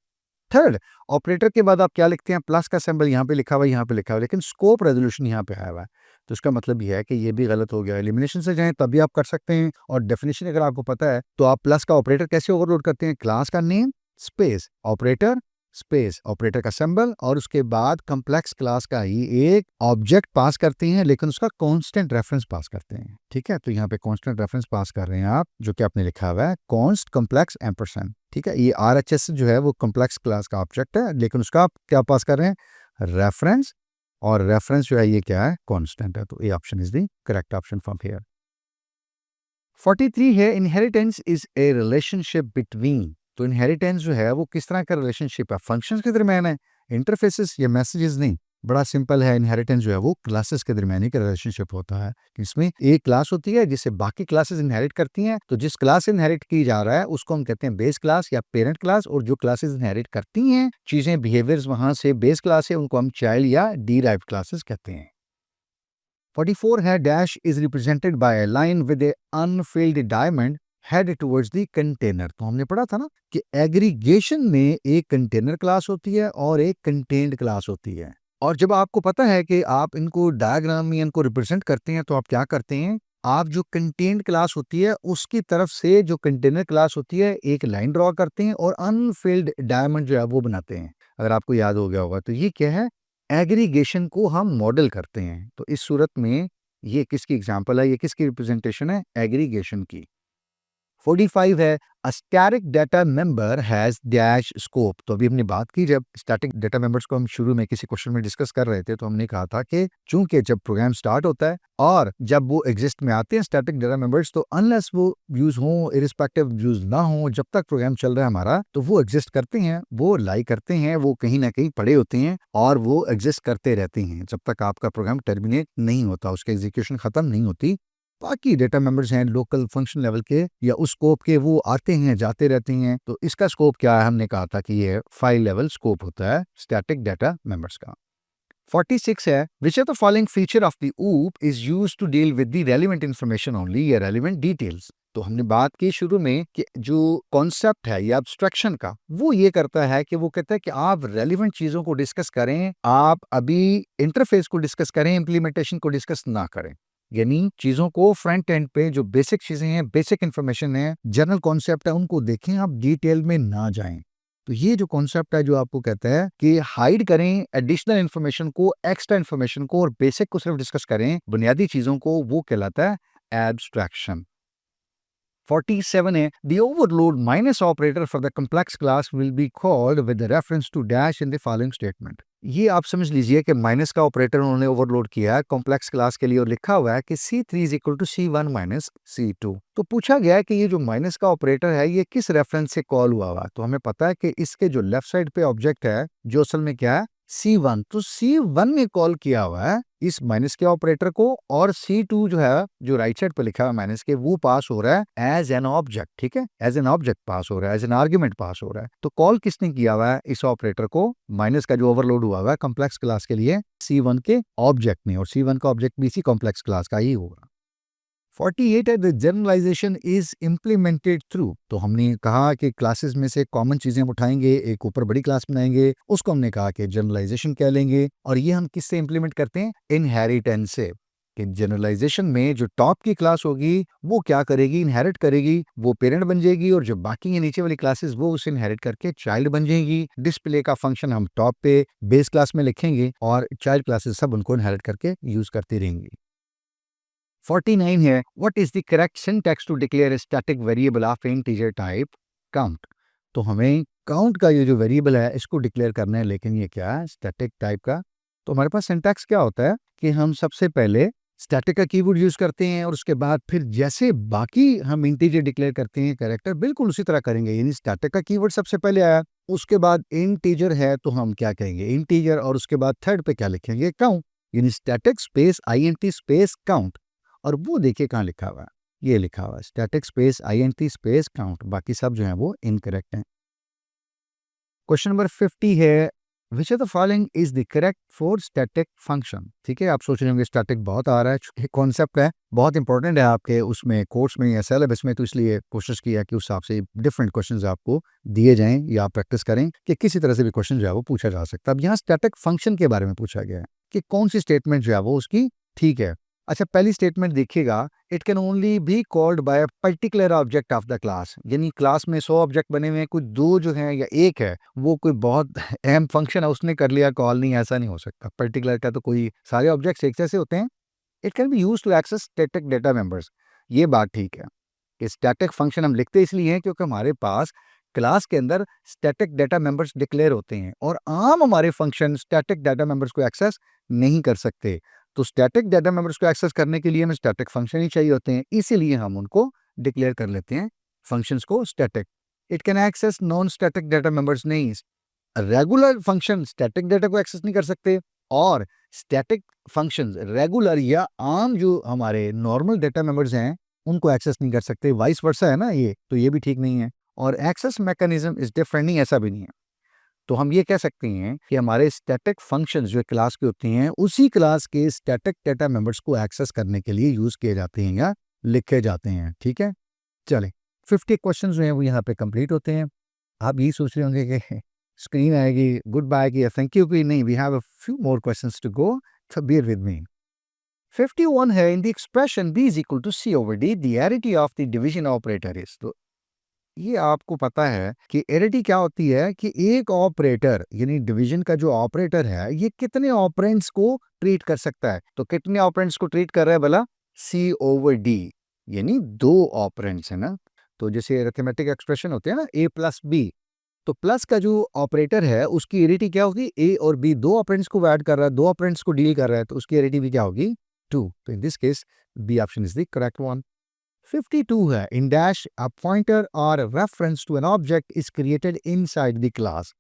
थर्ड, ऑपरेटर के बाद आप क्या लिखते हैं, प्लस का सिंबल, यहाँ पे लिखा हुआ है, यहाँ पे लिखा हुआ है, लेकिन स्कोप रेजोल्यूशन यहाँ पे आया हुआ है, तो इसका मतलब ये है कि ये भी गलत हो गया। एलिमिनेशन से जाएं तब भी आप कर सकते हैं, और डेफिनेशन अगर आपको पता है तो आप प्लस का ऑपरेटर कैसे ओवरलोड करते हैं, क्लास का name space operator space operator का सिंबल, और उसके बाद कॉम्प्लेक्स क्लास का ही एक ऑब्जेक्ट पास करते हैं, लेकिन उसका कांस्टेंट रेफरेंस पास करते हैं, ठीक है। तो यहाँ पे कांस्टेंट रेफरेंस पास कर रहे हैं आप, जो कि आपने लिखा हुआ है कॉन्स्ट कॉम्प्लेक्स एम्परसेंड, ठीक है। ये RHS जो है वो कॉम्प्लेक्स क्लास का ऑब्जेक्ट है, लेकिन उसका आप क्या पास कर रहे हैं, रेफरेंस, और रेफरेंस जो है ये क्या है, कांस्टेंट है। तो A option is the correct option from here. 43 है, inheritance is a relationship between. तो इनहेरिटेंस जो है वो किस तरह का रिलेशनशिप है, फंक्शंस के दरमियान है, इंटरफेसेस या मैसेजेस नहीं। बड़ा सिंपल है, इनहेरिटेंस जो है वो क्लासेस के दरमियान का रिलेशनशिप होता है। इसमें एक क्लास होती है जिसे बाकी क्लासेस इनहेरिट करती हैं, तो जिस क्लास से इनहेरिट की जा रहा है उसको हम कहते हैं बेस क्लास या पेरेंट क्लास, और जो क्लासेस इनहेरिट करती हैं चीजें, बिहेवियर्स वहां से बेस क्लास है, उनको हम चाइल्ड या डिराइव्ड क्लासेस कहते हैं। 44 है, dash is represented by a line with A Anfield diamond head towards the container. तो हमने पढ़ा था ना कि एग्रीगेशन में एक कंटेनर क्लास होती है और एक कंटेन्ड क्लास होती है, और जब आपको पता है कि आप इनको डायग्राम में इनको रिप्रेजेंट करते हैं तो आप क्या करते हैं, आप जो कंटेन्ड क्लास होती है उसकी तरफ से जो कंटेनर क्लास होती है एक लाइन ड्रॉ करते हैं और अनफिल्ड डायमंड जो है वो बनाते हैं। अगर आपको याद हो गया होगा तो ये क्या है, एग्रीगेशन को हम मॉडल करते हैं। तो इस सूरत में ये किसकी एग्जांपल है, ये किसकी रिप्रेजेंटेशन है, एग्रीगेशन की। 45 है, a static data member has dash scope. तो अभी हमने बात की, जब स्टैटिक डाटा मेंबर्स को हम शुरू में किसी क्वेश्चन में डिस्कस कर रहे थे तो हमने कहा था कि चूंकि जब प्रोग्राम स्टार्ट होता है और जब वो एग्जिस्ट में आते हैं स्टैटिक डाटा मेंबर्स, तो अनलेस वो यूज हो, इरिस्पेक्टिव यूज ना हो, जब तक प्रोग्राम चल रहा है हमारा, तो वो एग्जिस्ट करते हैं, वो लाई करते हैं, वो कहीं ना कहीं पड़े होते हैं और वो एग्जिस्ट करते रहते हैं जब तक आपका प्रोग्राम टर्मिनेट नहीं होता, उसका एग्जीक्यूशन खत्म नहीं होती, बाकी डेटा मेंबर्स हैं लोकल फंक्शन लेवल के या उस स्कोप के, वो आते हैं जाते रहते हैं। तो इसका स्कोप क्या है, हमने कहा था कि ये फाइल लेवल स्कोप होता है स्टैटिक डेटा मेंबर्स का। 46 है, which are the following feature of the OOP is used to deal with the relevant information only या रेलेवेंट डिटेल्स। तो हमने बात की शुरू में कि जो कॉन्सेप्ट है या एब्स्ट्रैक्शन का, वो ये करता है कि वो कहता है कि आप रेलेवेंट चीजों को डिस्कस करें, आप अभी इंटरफेस को डिस्कस करें, इंप्लीमेंटेशन को डिस्कस ना करें। यानी चीजों को फ्रंट एंड पे जो बेसिक चीजें हैं, बेसिक इंफॉर्मेशन है, जनरल कॉन्सेप्ट है, उनको देखें, आप डिटेल में ना जाएं। तो ये जो कॉन्सेप्ट है जो आपको कहता है कि हाइड करें एडिशनल इन्फॉर्मेशन को, एक्स्ट्रा इन्फॉर्मेशन को, और बेसिक को सिर्फ डिस्कस करें, बुनियादी चीजों को, वो कहलाता है एब्स्ट्रैक्शन। 47 है, the overload minus operator for the complex class will be called with the reference to dash in the following statement। ये आप समझ लीजिए कि माइनस का ऑपरेटर उन्होंने ओवरलोड किया है कॉम्प्लेक्स क्लास के लिए और लिखा हुआ है कि C3 is equal to C1 minus C2। तो पूछा गया है कि ये जो माइनस का ऑपरेटर है ये किस रेफरेंस से कॉल हुआ हुआ। तो हमें पता है कि इसके जो लेफ्ट साइड पे ऑब्जेक्ट है जो असल में क्या है C1, तो C1 ने कॉल किया हुआ है इस माइनस के ऑपरेटर को, और C2 जो है जो राइट साइड पे लिखा है माइनस के, वो पास हो रहा है एज एन ऑब्जेक्ट। ठीक है, एज एन ऑब्जेक्ट पास हो रहा है, एज एन आर्ग्यूमेंट पास हो रहा है। तो कॉल किसने किया हुआ है इस ऑपरेटर को, माइनस का जो ओवरलोड हुआ है कॉम्प्लेक्स क्लास के लिए, C1 के ऑब्जेक्ट ने, और C1 का ऑब्जेक्ट भी इसी कॉम्प्लेक्स क्लास का ही होगा। 48 है, the generalization is implemented through. तो हमने कहा कि क्लासेस में से कॉमन चीजें हम उठाएंगे, एक ऊपर बड़ी क्लास बनाएंगे, उसको हमने कहा कि जनरलाइजेशन कह लेंगे। और ये हम किससे इंप्लीमेंट करते हैं, इनहेरिटेंस से। कि जनरलाइजेशन में जो टॉप की क्लास होगी वो क्या करेगी, इनहेरिट करेगी, वो पेरेंट बन जाएगी, और जो बाकी है नीचे वाली क्लासेस वो उसे इनहेरिट करके चाइल्ड बन जाएगी। डिस्प्ले का फंक्शन हम टॉप पे बेस क्लास में लिखेंगे और चाइल्ड क्लासेस सब उनको इनहेरिट करके यूज करती रहेंगी। 49 है, what is the correct syntax to declare a static variable of integer type count। तो हमें काउंट का ये जो वेरिएबल है इसको डिक्लेयर करना है, लेकिन ये क्या है, स्टैटिक टाइप का। तो हमारे पास सिंटैक्स क्या होता है कि हम सबसे पहले स्टैटिक का कीवर्ड यूज करते हैं, और उसके बाद फिर जैसे बाकी हम इंटीजर डिक्लेयर करते हैं कैरेक्टर, बिल्कुल उसी तरह करेंगे। यानी स्टैटिक का कीवर्ड सबसे पहले आया, उसके बाद इंटीजर है तो हम क्या कहेंगे इंटीजर, और उसके बाद थर्ड पे क्या लिखेंगे, काउंट। यानी static space INT space count. और वो देखिए कहाँ लिखा हुआ है, ये लिखा हुआ है static space INT space count, बाकी सब जो है वो इनकरेक्ट हैं। क्वेश्चन नंबर 50 है, which of the following is the correct for static function. ठीक है, आप सोच रहे होंगे स्टैटिक बहुत आ रहा है, कॉन्सेप्ट है बहुत इंपॉर्टेंट है आपके उसमें कोर्स में या सिलेबस में, तो इसलिए कोशिश किया कि उस हिसाब से डिफरेंट क्वेश्चंस आपको दिए जाएं या आप प्रैक्टिस करें कि किसी तरह से भी क्वेश्चन जो है वो पूछा जा सकता है। अब यहाँ स्टैटिक फंक्शन के बारे में पूछा गया है कि कौन सी स्टेटमेंट जो है वो उसकी ठीक है। अच्छा, पहली स्टेटमेंट देखिएगा, it can only be called by a particular object of the class. यानी क्लास में 100 ऑब्जेक्ट बने हुए हैं, कुछ 2 जो हैं या 1 है वो कोई बहुत अहम फंक्शन है उसने कर लिया कॉल, नहीं, ऐसा नहीं हो सकता। पर्टिकुलर का तो कोई सारे ऑब्जेक्ट्स एक जैसे होते हैं। It can be used to access static data members. ये बात ठीक है कि स्टैटिक फंक्शन हम लिखते इसलिए हैं क्योंकि हमारे पास क्लास के अंदर स्टैटिक डेटा मेंबर्स डिक्लेयर होते हैं, और आम हमारे फंक्शन स्टैटिक डेटा मेंबर्स को एक्सेस नहीं कर सकते। तो स्टैटिक डेटा मेंबर्स को एक्सेस करने के लिए हमें स्टैटिक फंक्शन ही चाहिए होते हैं, इसीलिए हम उनको डिक्लेयर कर लेते हैं फंक्शंस को static. It can access non static data members, नहीं, रेगुलर फंक्शन स्टैटिक डेटा को एक्सेस नहीं कर सकते, और स्टैटिक फंक्शंस रेगुलर या आम जो हमारे नॉर्मल डेटा मेंबर्स हैं उनको एक्सेस नहीं कर सकते। वाइस वर्सा है ना ये, तो ये भी ठीक नहीं है। और एक्सेस मैकेनिज्म इज डिफरेंट, नहीं, ऐसा भी नहीं है। तो हम ये कह सकते हैं कि हमारे स्टैटिक फंक्शंस जो क्लास के होते हैं उसी क्लास के स्टैटिक डेटा मेंबर्स को एक्सेस करने के लिए यूज किए जाते हैं या लिखे जाते हैं। ठीक है, चले 50 क्वेश्चन जो हैं वो यहाँ पे कंप्लीट होते हैं। आप यही सोच रहे होंगे कि स्क्रीन आएगी गुड बाय की थैंक यू की, नहीं, we have a few more questions to go, so bear with me। 51 है, in the expression b is equal to c over d the arity of the division operator is. तो ये आपको पता है कि एरिटी क्या होती है कि एक ऑपरेटर यानी डिवीजन का जो ऑपरेटर है ये कितने ऑपरेंड्स को ट्रीट कर सकता है। तो कितने ऑपरेंड्स को ट्रीट कर रहा है भला, c ओवर d, यानी 2 ऑपरेंड्स है ना। तो जैसे अरिथमेटिक एक्सप्रेशन होते हैं ना a प्लस b, तो प्लस का जो ऑपरेटर है उसकी एरिटी क्या होगी, a और b 2 ऑपरेंड्स को ऐड कर रहा है, 2 ऑपरेंड्स को डील कर रहा है, तो उसकी एरिटी भी क्या होगी 2। तो in this case B option is the correct one. 52 है, इन डैश अ पॉइंटर और reference to an object is created inside the class.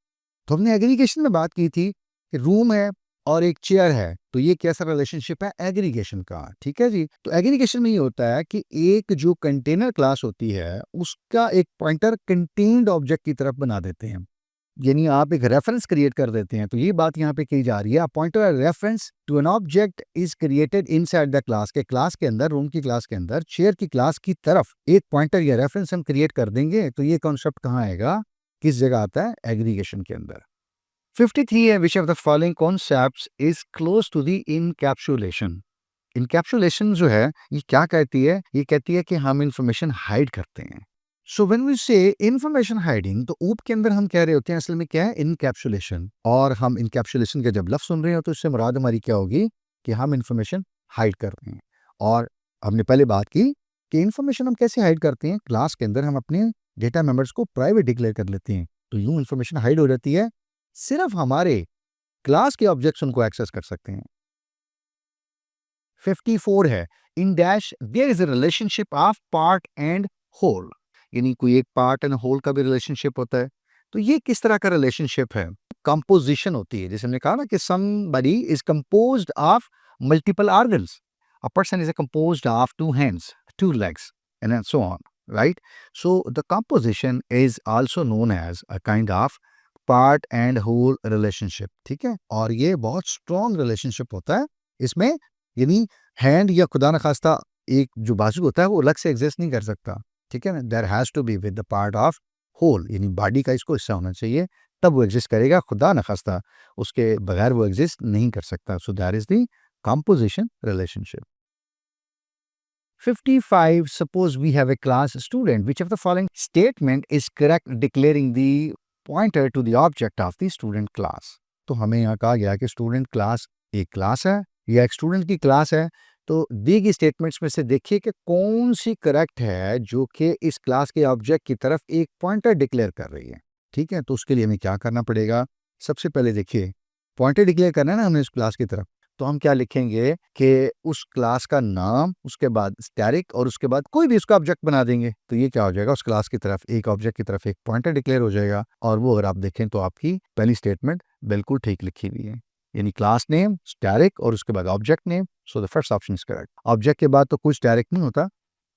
तो हमने एग्रीगेशन में बात की थी कि रूम है और एक चेयर है, तो ये कैसा रिलेशनशिप है? एग्रीगेशन का। ठीक है जी। तो एग्रीगेशन में ये होता है कि एक जो कंटेनर क्लास होती है उसका एक पॉइंटर कंटेन्ड ऑब्जेक्ट की तरफ बना देते हैं, यानी आप एक रेफरेंस क्रिएट कर देते हैं। तो ये बात यहाँ पे कही जा रही है, a pointer reference to an object is created inside the class, के क्लास के अंदर, रूम की क्लास के अंदर चेयर की क्लास की तरफ एक पॉइंटर या रेफरेंस हम क्रिएट कर देंगे। तो ये कॉन्सेप्ट कहाँ आएगा, किस जगह आता है? एग्रीगेशन के अंदर। 53 है, which of the following concepts is close to the encapsulation. Encapsulation जो है ये क्या कहती है? ये कहती है कि हम इंफॉर्मेशन हाइड करते हैं। सो व्हेन वी से इंफॉर्मेशन हाइडिंग, तो ऊप के अंदर हम कह रहे होते हैं असल में क्या है? इनकैप्सुलेशन। और हम इनकैप्सुलेशन के जब लफ्ज सुन रहे हो तो इससे मुराद हमारी क्या होगी कि हम इंफॉर्मेशन हाइड कर रहे हैं। और हमने पहले बात की कि इंफॉर्मेशन हम कैसे हाइड करते हैं? क्लास के अंदर हम अपने डेटा मेंबर्स को प्राइवेट डिक्लेयर कर लेते हैं, तो यूं इंफॉर्मेशन हाइड हो जाती है, सिर्फ हमारे क्लास के ऑब्जेक्ट्स उनको एक्सेस कर सकते हैं। 54 है, in dash there is a relationship of part and whole, यानी कोई एक पार्ट एंड होल का भी रिलेशनशिप होता है। तो ये किस तरह का रिलेशनशिप है? कंपोजिशन होती है, जैसे हमने कहा ना कि somebody is composed of multiple organs. A person is composed of two hands, two legs, and then so on, right? So the composition is also known as a kind of part and whole relationship. ठीक है, और ये बहुत strong relationship होता है इसमें, यानी hand या खुदा न खास्ता एक जो बाजू होता है वो अलग से एग्जिस्ट नहीं कर सकता। ठीक है ना, there has to be with the part of whole, यानी बॉडी का इसको हिस्सा होना चाहिए, तब वो एग्जिस्ट करेगा। खुदा न खास्ता उसके बगैर वो एग्जिस्ट नहीं कर सकता। सो that is the composition relationship. 55, suppose we have a class student, which of the following statement is correct declaring the pointer to the object of the student class? तो हमें यहाँ कहा गया कि स्टूडेंट क्लास एक क्लास है या एक स्टूडेंट की क्लास है। तो दी गई स्टेटमेंट्स में से देखिए कि कौन सी करेक्ट है जो कि इस क्लास के ऑब्जेक्ट की तरफ एक पॉइंटर डिक्लेयर कर रही है। ठीक है, तो उसके लिए हमें क्या करना पड़ेगा? सबसे पहले देखिए, पॉइंटर डिक्लेयर करना है ना हमें उस क्लास की तरफ, तो हम क्या लिखेंगे कि उस क्लास का नाम, उसके बाद स्टैटिक, और उसके बाद कोई भी उसका ऑब्जेक्ट बना देंगे। तो ये क्या हो जाएगा? उस क्लास की तरफ एक ऑब्जेक्ट की तरफ एक पॉइंटर डिक्लेयर हो जाएगा। और वो अगर आप देखें तो आपकी पहली स्टेटमेंट बिल्कुल ठीक लिखी हुई है, यानी क्लास नेम, स्टैटिक और उसके बाद object name. So the first option is correct. Object के बाद तो कुछ स्टैटिक नहीं होता,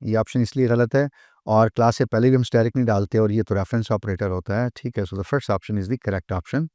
ये ऑप्शन इसलिए गलत है, और क्लास से पहले भी हम स्टैटिक नहीं डालते, और ये तो रेफरेंस ऑपरेटर होता है। ठीक है, so the first option is the correct option.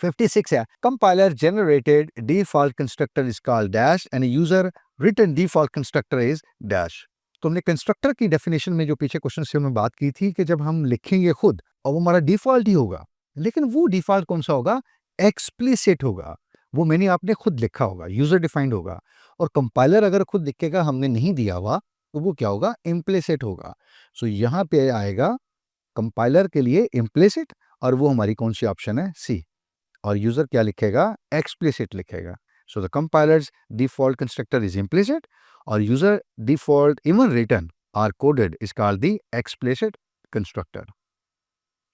56 है, compiler generated default constructor is called dash and a user written default constructor is dash। तो हमने कंस्ट्रक्टर की डेफिनेशन में जो पीछे क्वेश्चन से हमने बात की थी कि जब हम लिखेंगे खुद और वो हमारा डिफॉल्ट ही होगा, लेकिन वो डिफॉल्ट कौन सा होगा? एक्सप्लिसिट होगा, वो मैंने आपने खुद लिखा होगा, यूजर डिफाइंड होगा। और कंपाइलर अगर खुद लिखेगा, हमने नहीं दिया हुआ, तो वो क्या होगा? इम्प्लिसिट होगा। सो यहाँ पे आएगा कंपाइलर के लिए इम्प्लिसिट, और वो हमारी कौन सी ऑप्शन है? सी। और यूजर क्या लिखेगा? एक्सप्लिसिट लिखेगा। So the compilers default constructor is implicit, और user default even written are coded is called the explicit constructor.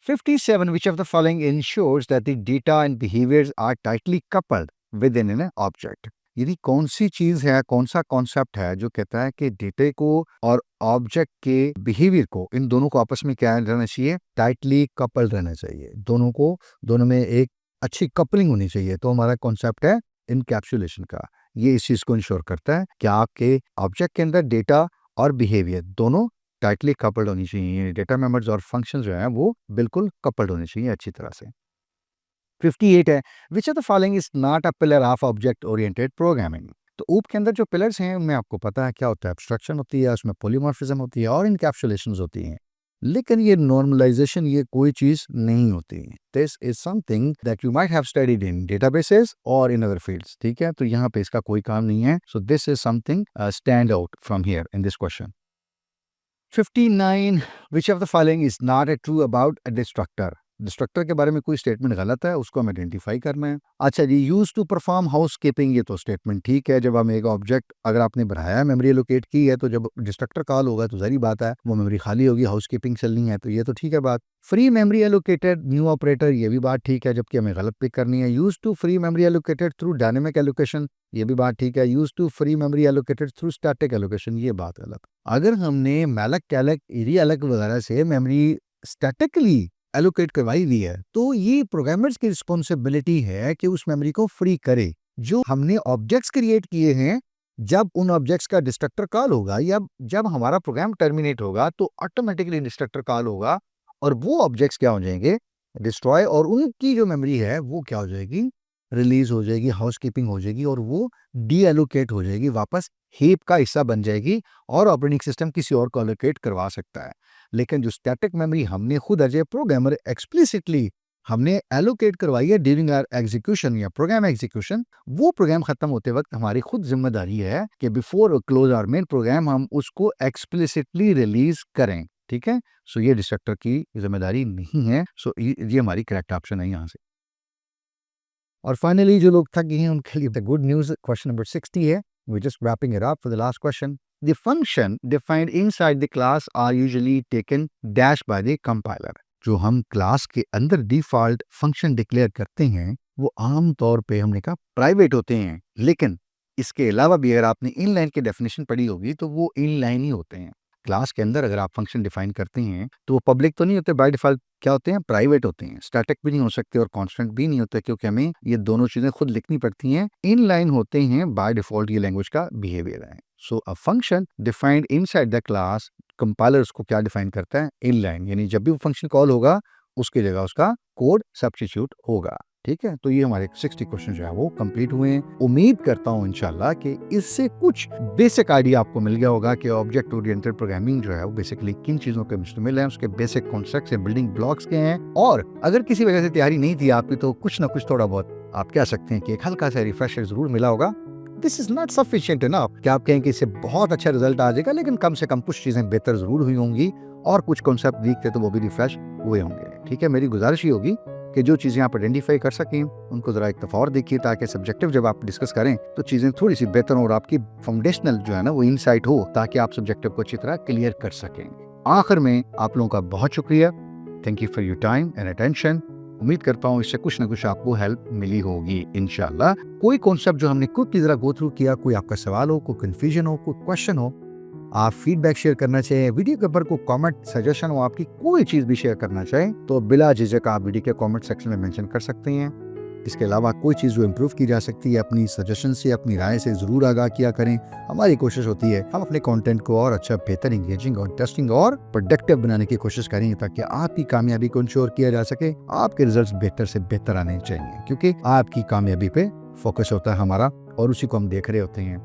57, which of the following ensures that the data and behaviors are tightly coupled within an object? यदि कौन सी चीज है, कौन सा concept है जो कहता है कि डेटे को और ऑब्जेक्ट के बिहेवियर को, इन दोनों को आपस में क्या रहना चाहिए? टाइटली कपल्ड रहना चाहिए। दोनों में एक अच्छी कपलिंग होनी चाहिए। तो हमारा कॉन्सेप्ट है इनकैप्सुलेशन का, ये इस चीज को इंश्योर करता है कि आपके ऑब्जेक्ट के अंदर डेटा और बिहेवियर दोनों टाइटली कपल्ड होनी चाहिए। डेटा मेंबर्स और फंक्शन जो है वो बिल्कुल कपल्ड होने चाहिए अच्छी तरह से। 58 है, which of the following is not a pillar of object oriented programming? तो ऊप के अंदर जो पिलर्स हैं उनमें आपको पता है क्या होता है? एब्स्ट्रक्शन होती है, उसमें पॉलीमॉर्फिज्म होती है और इनकैप्सुलेशंस होती हैं। लेकिन ये नॉर्मलाइजेशन ये कोई चीज नहीं होती। This is something that you might have studied in databases और इन अदर फील्ड्स। ठीक है, तो यहाँ पे इसका कोई काम नहीं है। So this is something stand out from here in this question. 59, which of the following is not a true about a destructor? Destructor के बारे में कोई स्टेटमेंट गलत है, उसको हमें आइडेंटिफाई करना है। अच्छा जी, use to perform housekeeping, ये तो स्टेटमेंट ठीक है। जब हम एक ऑब्जेक्ट अगर आपने बनाया है, मेमोरी एलोकेट की है, तो जब डिस्ट्रक्टर कॉल होगा तो जारी बात है वो मेमोरी खाली होगी, हाउस कीपिंग चलनी है, तो ये तो ठीक है बात। Free memory allocated new operator, ये भी बात ठीक है, जबकि हमें गलत पिक करनी है। Use to free memory allocated through dynamic allocation, ये भी बात ठीक है। Use to free memory allocated through static allocation, ये बात गलत। अगर हमने मैलक कैलक एरी अलग वगैरह से मेमोरी स्टैटिकली एलोकेट करवाई हुई है, तो ये प्रोग्रामर्स की रिस्पॉन्सिबिलिटी है कि उस मेमोरी को फ्री करे। जो हमने ऑब्जेक्ट्स क्रिएट किए हैं, जब उन ऑब्जेक्ट्स का डिस्ट्रक्टर कॉल होगा या जब हमारा प्रोग्राम टर्मिनेट होगा तो ऑटोमेटिकली डिस्ट्रक्टर कॉल होगा और वो ऑब्जेक्ट्स क्या हो जाएंगे, डिस्ट्रॉय, और उनकी जो मेमोरी है वो क्या हो जाएगी, रिलीज हो जाएगी, हाउसकीपिंग हो जाएगी और वो डीएलोकेट हो जाएगी, वापस हीप का हिस्सा बन जाएगी और ऑपरेटिंग सिस्टम किसी और को एलोकेट करवा सकता है। लेकिन जो स्टैटिक मेमोरी हमने खुद एज ए प्रोग्रामर एक्सप्लिसिटली हमने एलोकेट करवाई है ड्यूरिंग आवर एग्जीक्यूशन या प्रोग्राम एग्जीक्यूशन, वो प्रोग्राम खत्म होते वक्त हमारी खुद जिम्मेदारी है कि before close our main program हम उसको एक्सप्लिसिटली रिलीज करें। ठीक है, सो ये डिस्ट्रक्टर की जिम्मेदारी नहीं है। सो ये हमारी करेक्ट ऑप्शन है यहाँ से। और फाइनली जो लोग थक गए हैं उनके लिए the good news, question number 60 है। We just wrapping it up for the last question. The function defined inside the class are usually taken dash by the compiler. जो हम क्लास के अंदर डिफॉल्ट फंक्शन डिक्लेयर करते हैं वो आम तौर पे हमने कहा प्राइवेट होते हैं, लेकिन इसके अलावा भी अगर आपने इनलाइन की डेफिनेशन पढ़ी होगी तो वो इनलाइन ही होते हैं। क्लास के अंदर अगर आप फंक्शन डिफाइन करते हैं तो वो पब्लिक तो नहीं होते, बाय डिफॉल्ट क्या होते हैं, प्राइवेट होते हैं। स्टैटिक भी नहीं हो सकते और कांस्टेंट भी नहीं होते, क्योंकि हमें ये दोनों चीजें खुद लिखनी पड़ती हैं। इनलाइन होते हैं बाय डिफॉल्ट, ये लैंग्वेज का बिहेवियर है। So a function defined inside the class, compiler उसको क्या डिफाइन करता है, इनलाइन, यानी जब भी वो फंक्शन कॉल होगा उसकी जगह उसका कोड सब्स्टिट्यूट होगा। ठीक है, तो ये हमारे 60 क्वेश्चन जो है वो कंप्लीट हुए हैं। उम्मीद करता हूँ इंशाल्लाह कि इससे कुछ बेसिक आइडिया आपको मिल गया होगा कि ऑब्जेक्ट ओरिएंटेड प्रोग्रामिंग जो है वो बेसिकली किन चीजों के मुश्तमिल है, उसके बेसिक कॉन्सेप्ट्स या बिल्डिंग ब्लॉक्स के हैं। और अगर किसी वजह से तैयारी नहीं थी आपकी तो कुछ ना कुछ थोड़ा बहुत आप कह सकते हैं कि एक हल्का सा रिफ्रेशर जरूर मिला होगा। This is not sufficient enough कि आप कहें कि इससे बहुत अच्छा रिजल्ट आ जाएगा, लेकिन कम से कम कुछ चीजें बेहतर जरूर हुई होंगी और कुछ कॉन्सेप्ट वीक थे तो वो भी रिफ्रेश हुए होंगे। ठीक है, मेरी गुजारिश ही होगी कि जो चीजें आप आइडेंटिफाई कर सकें उनको जरा एक दफा और देखिए, ताकि सब्जेक्टिव जब आप डिस्कस करें तो चीजें थोड़ी सी बेहतर हो और आपकी फाउंडेशनल जो है ना वो इनसाइट हो, ताकि आप सब्जेक्टिव को अच्छी तरह क्लियर कर सकें। आखिर में आप लोगों का बहुत शुक्रिया। Thank you for your time and attention. उम्मीद करता हूँ इससे कुछ ना कुछ आपको हेल्प मिली होगी इंशाल्लाह। कोई कॉन्सेप्ट जो हमने खुद की तरह गो थ्रू किया, कोई आपका सवाल हो, कोई कंफ्यूजन हो, कोई क्वेश्चन हो, आप फीडबैक शेयर करना चाहें, वीडियो के ऊपर कोई कमेंट सजेशन हो, आपकी कोई चीज भी शेयर करना चाहें तो बिला झिझक आप वीडियो के कमेंट सेक्शन में मेंशन कर सकते हैं। इसके अलावा कोई चीज़ जो इम्प्रूव की जा सकती है अपनी सजेशन से, अपनी राय से ज़रूर आगाह किया करें। हमारी कोशिश होती है हम अपने कंटेंट को और अच्छा, बेहतर, इंगेजिंग और इंटरेस्टिंग और प्रोडक्टिव बनाने की कोशिश करेंगे, ताकि आपकी कामयाबी को इंश्योर किया जा सके। आपके रिजल्ट्स बेहतर से बेहतर आने चाहिए, क्योंकि आपकी कामयाबी पे फोकस होता है हमारा और उसी को हम देख रहे होते हैं।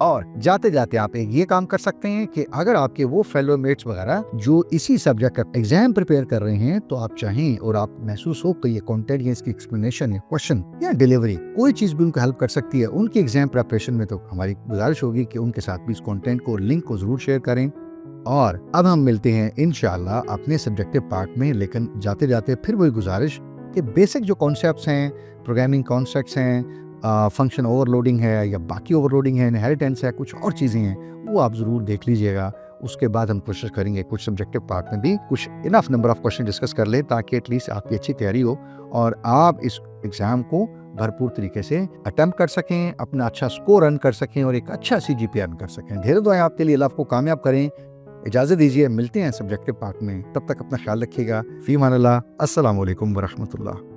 और जाते जाते आप एक ये काम कर सकते हैं कि अगर आपके वो फेलो मेट्स वगैरह जो इसी सब्जेक्ट का एग्जाम प्रिपेयर कर रहे हैं तो आप चाहें और आप महसूस हो कि ये कंटेंट या इसकी एक्सप्लेनेशन या क्वेश्चन या डिलीवरी कोई चीज भी उनको हेल्प कर सकती है उनकी एग्जाम प्रिपरेशन में, तो हमारी गुजारिश होगी कि उनके साथ भी इस कंटेंट को, लिंक को जरूर शेयर करें। और अब हम मिलते हैं इंशाल्लाह अपने सब्जेक्टिव पार्ट में, लेकिन जाते जाते फिर वही गुजारिश कि बेसिक जो कॉन्सेप्ट्स हैं, प्रोग्रामिंग कॉन्सेप्ट्स हैं, फंक्शन ओवरलोडिंग है या बाकी ओवरलोडिंग है, इनहेरिटेंस है, कुछ और चीज़ें हैं, वो आप ज़रूर देख लीजिएगा। उसके बाद हम कोशिश करेंगे कुछ सब्जेक्टिव पार्ट में भी कुछ enough number of question discuss कर लें, ताकि एटलीस्ट आपकी अच्छी तैयारी हो और आप इस एग्ज़ाम को भरपूर तरीके से अटेम्प्ट कर सकें, अपना अच्छा स्कोर अर्न कर सकें और एक अच्छा CGPA अर्न कर सकें। ढेर दुआएं आपके लिए, अल्लाह आपको कामयाब करें। इजाज़त दीजिए, मिलते हैं सब्जेक्टिव पार्ट में, तब तक अपना ख्याल रखिएगा। फी अमान अल्लाह, अस्सलाम वालेकुम व रहमतुल्लाह।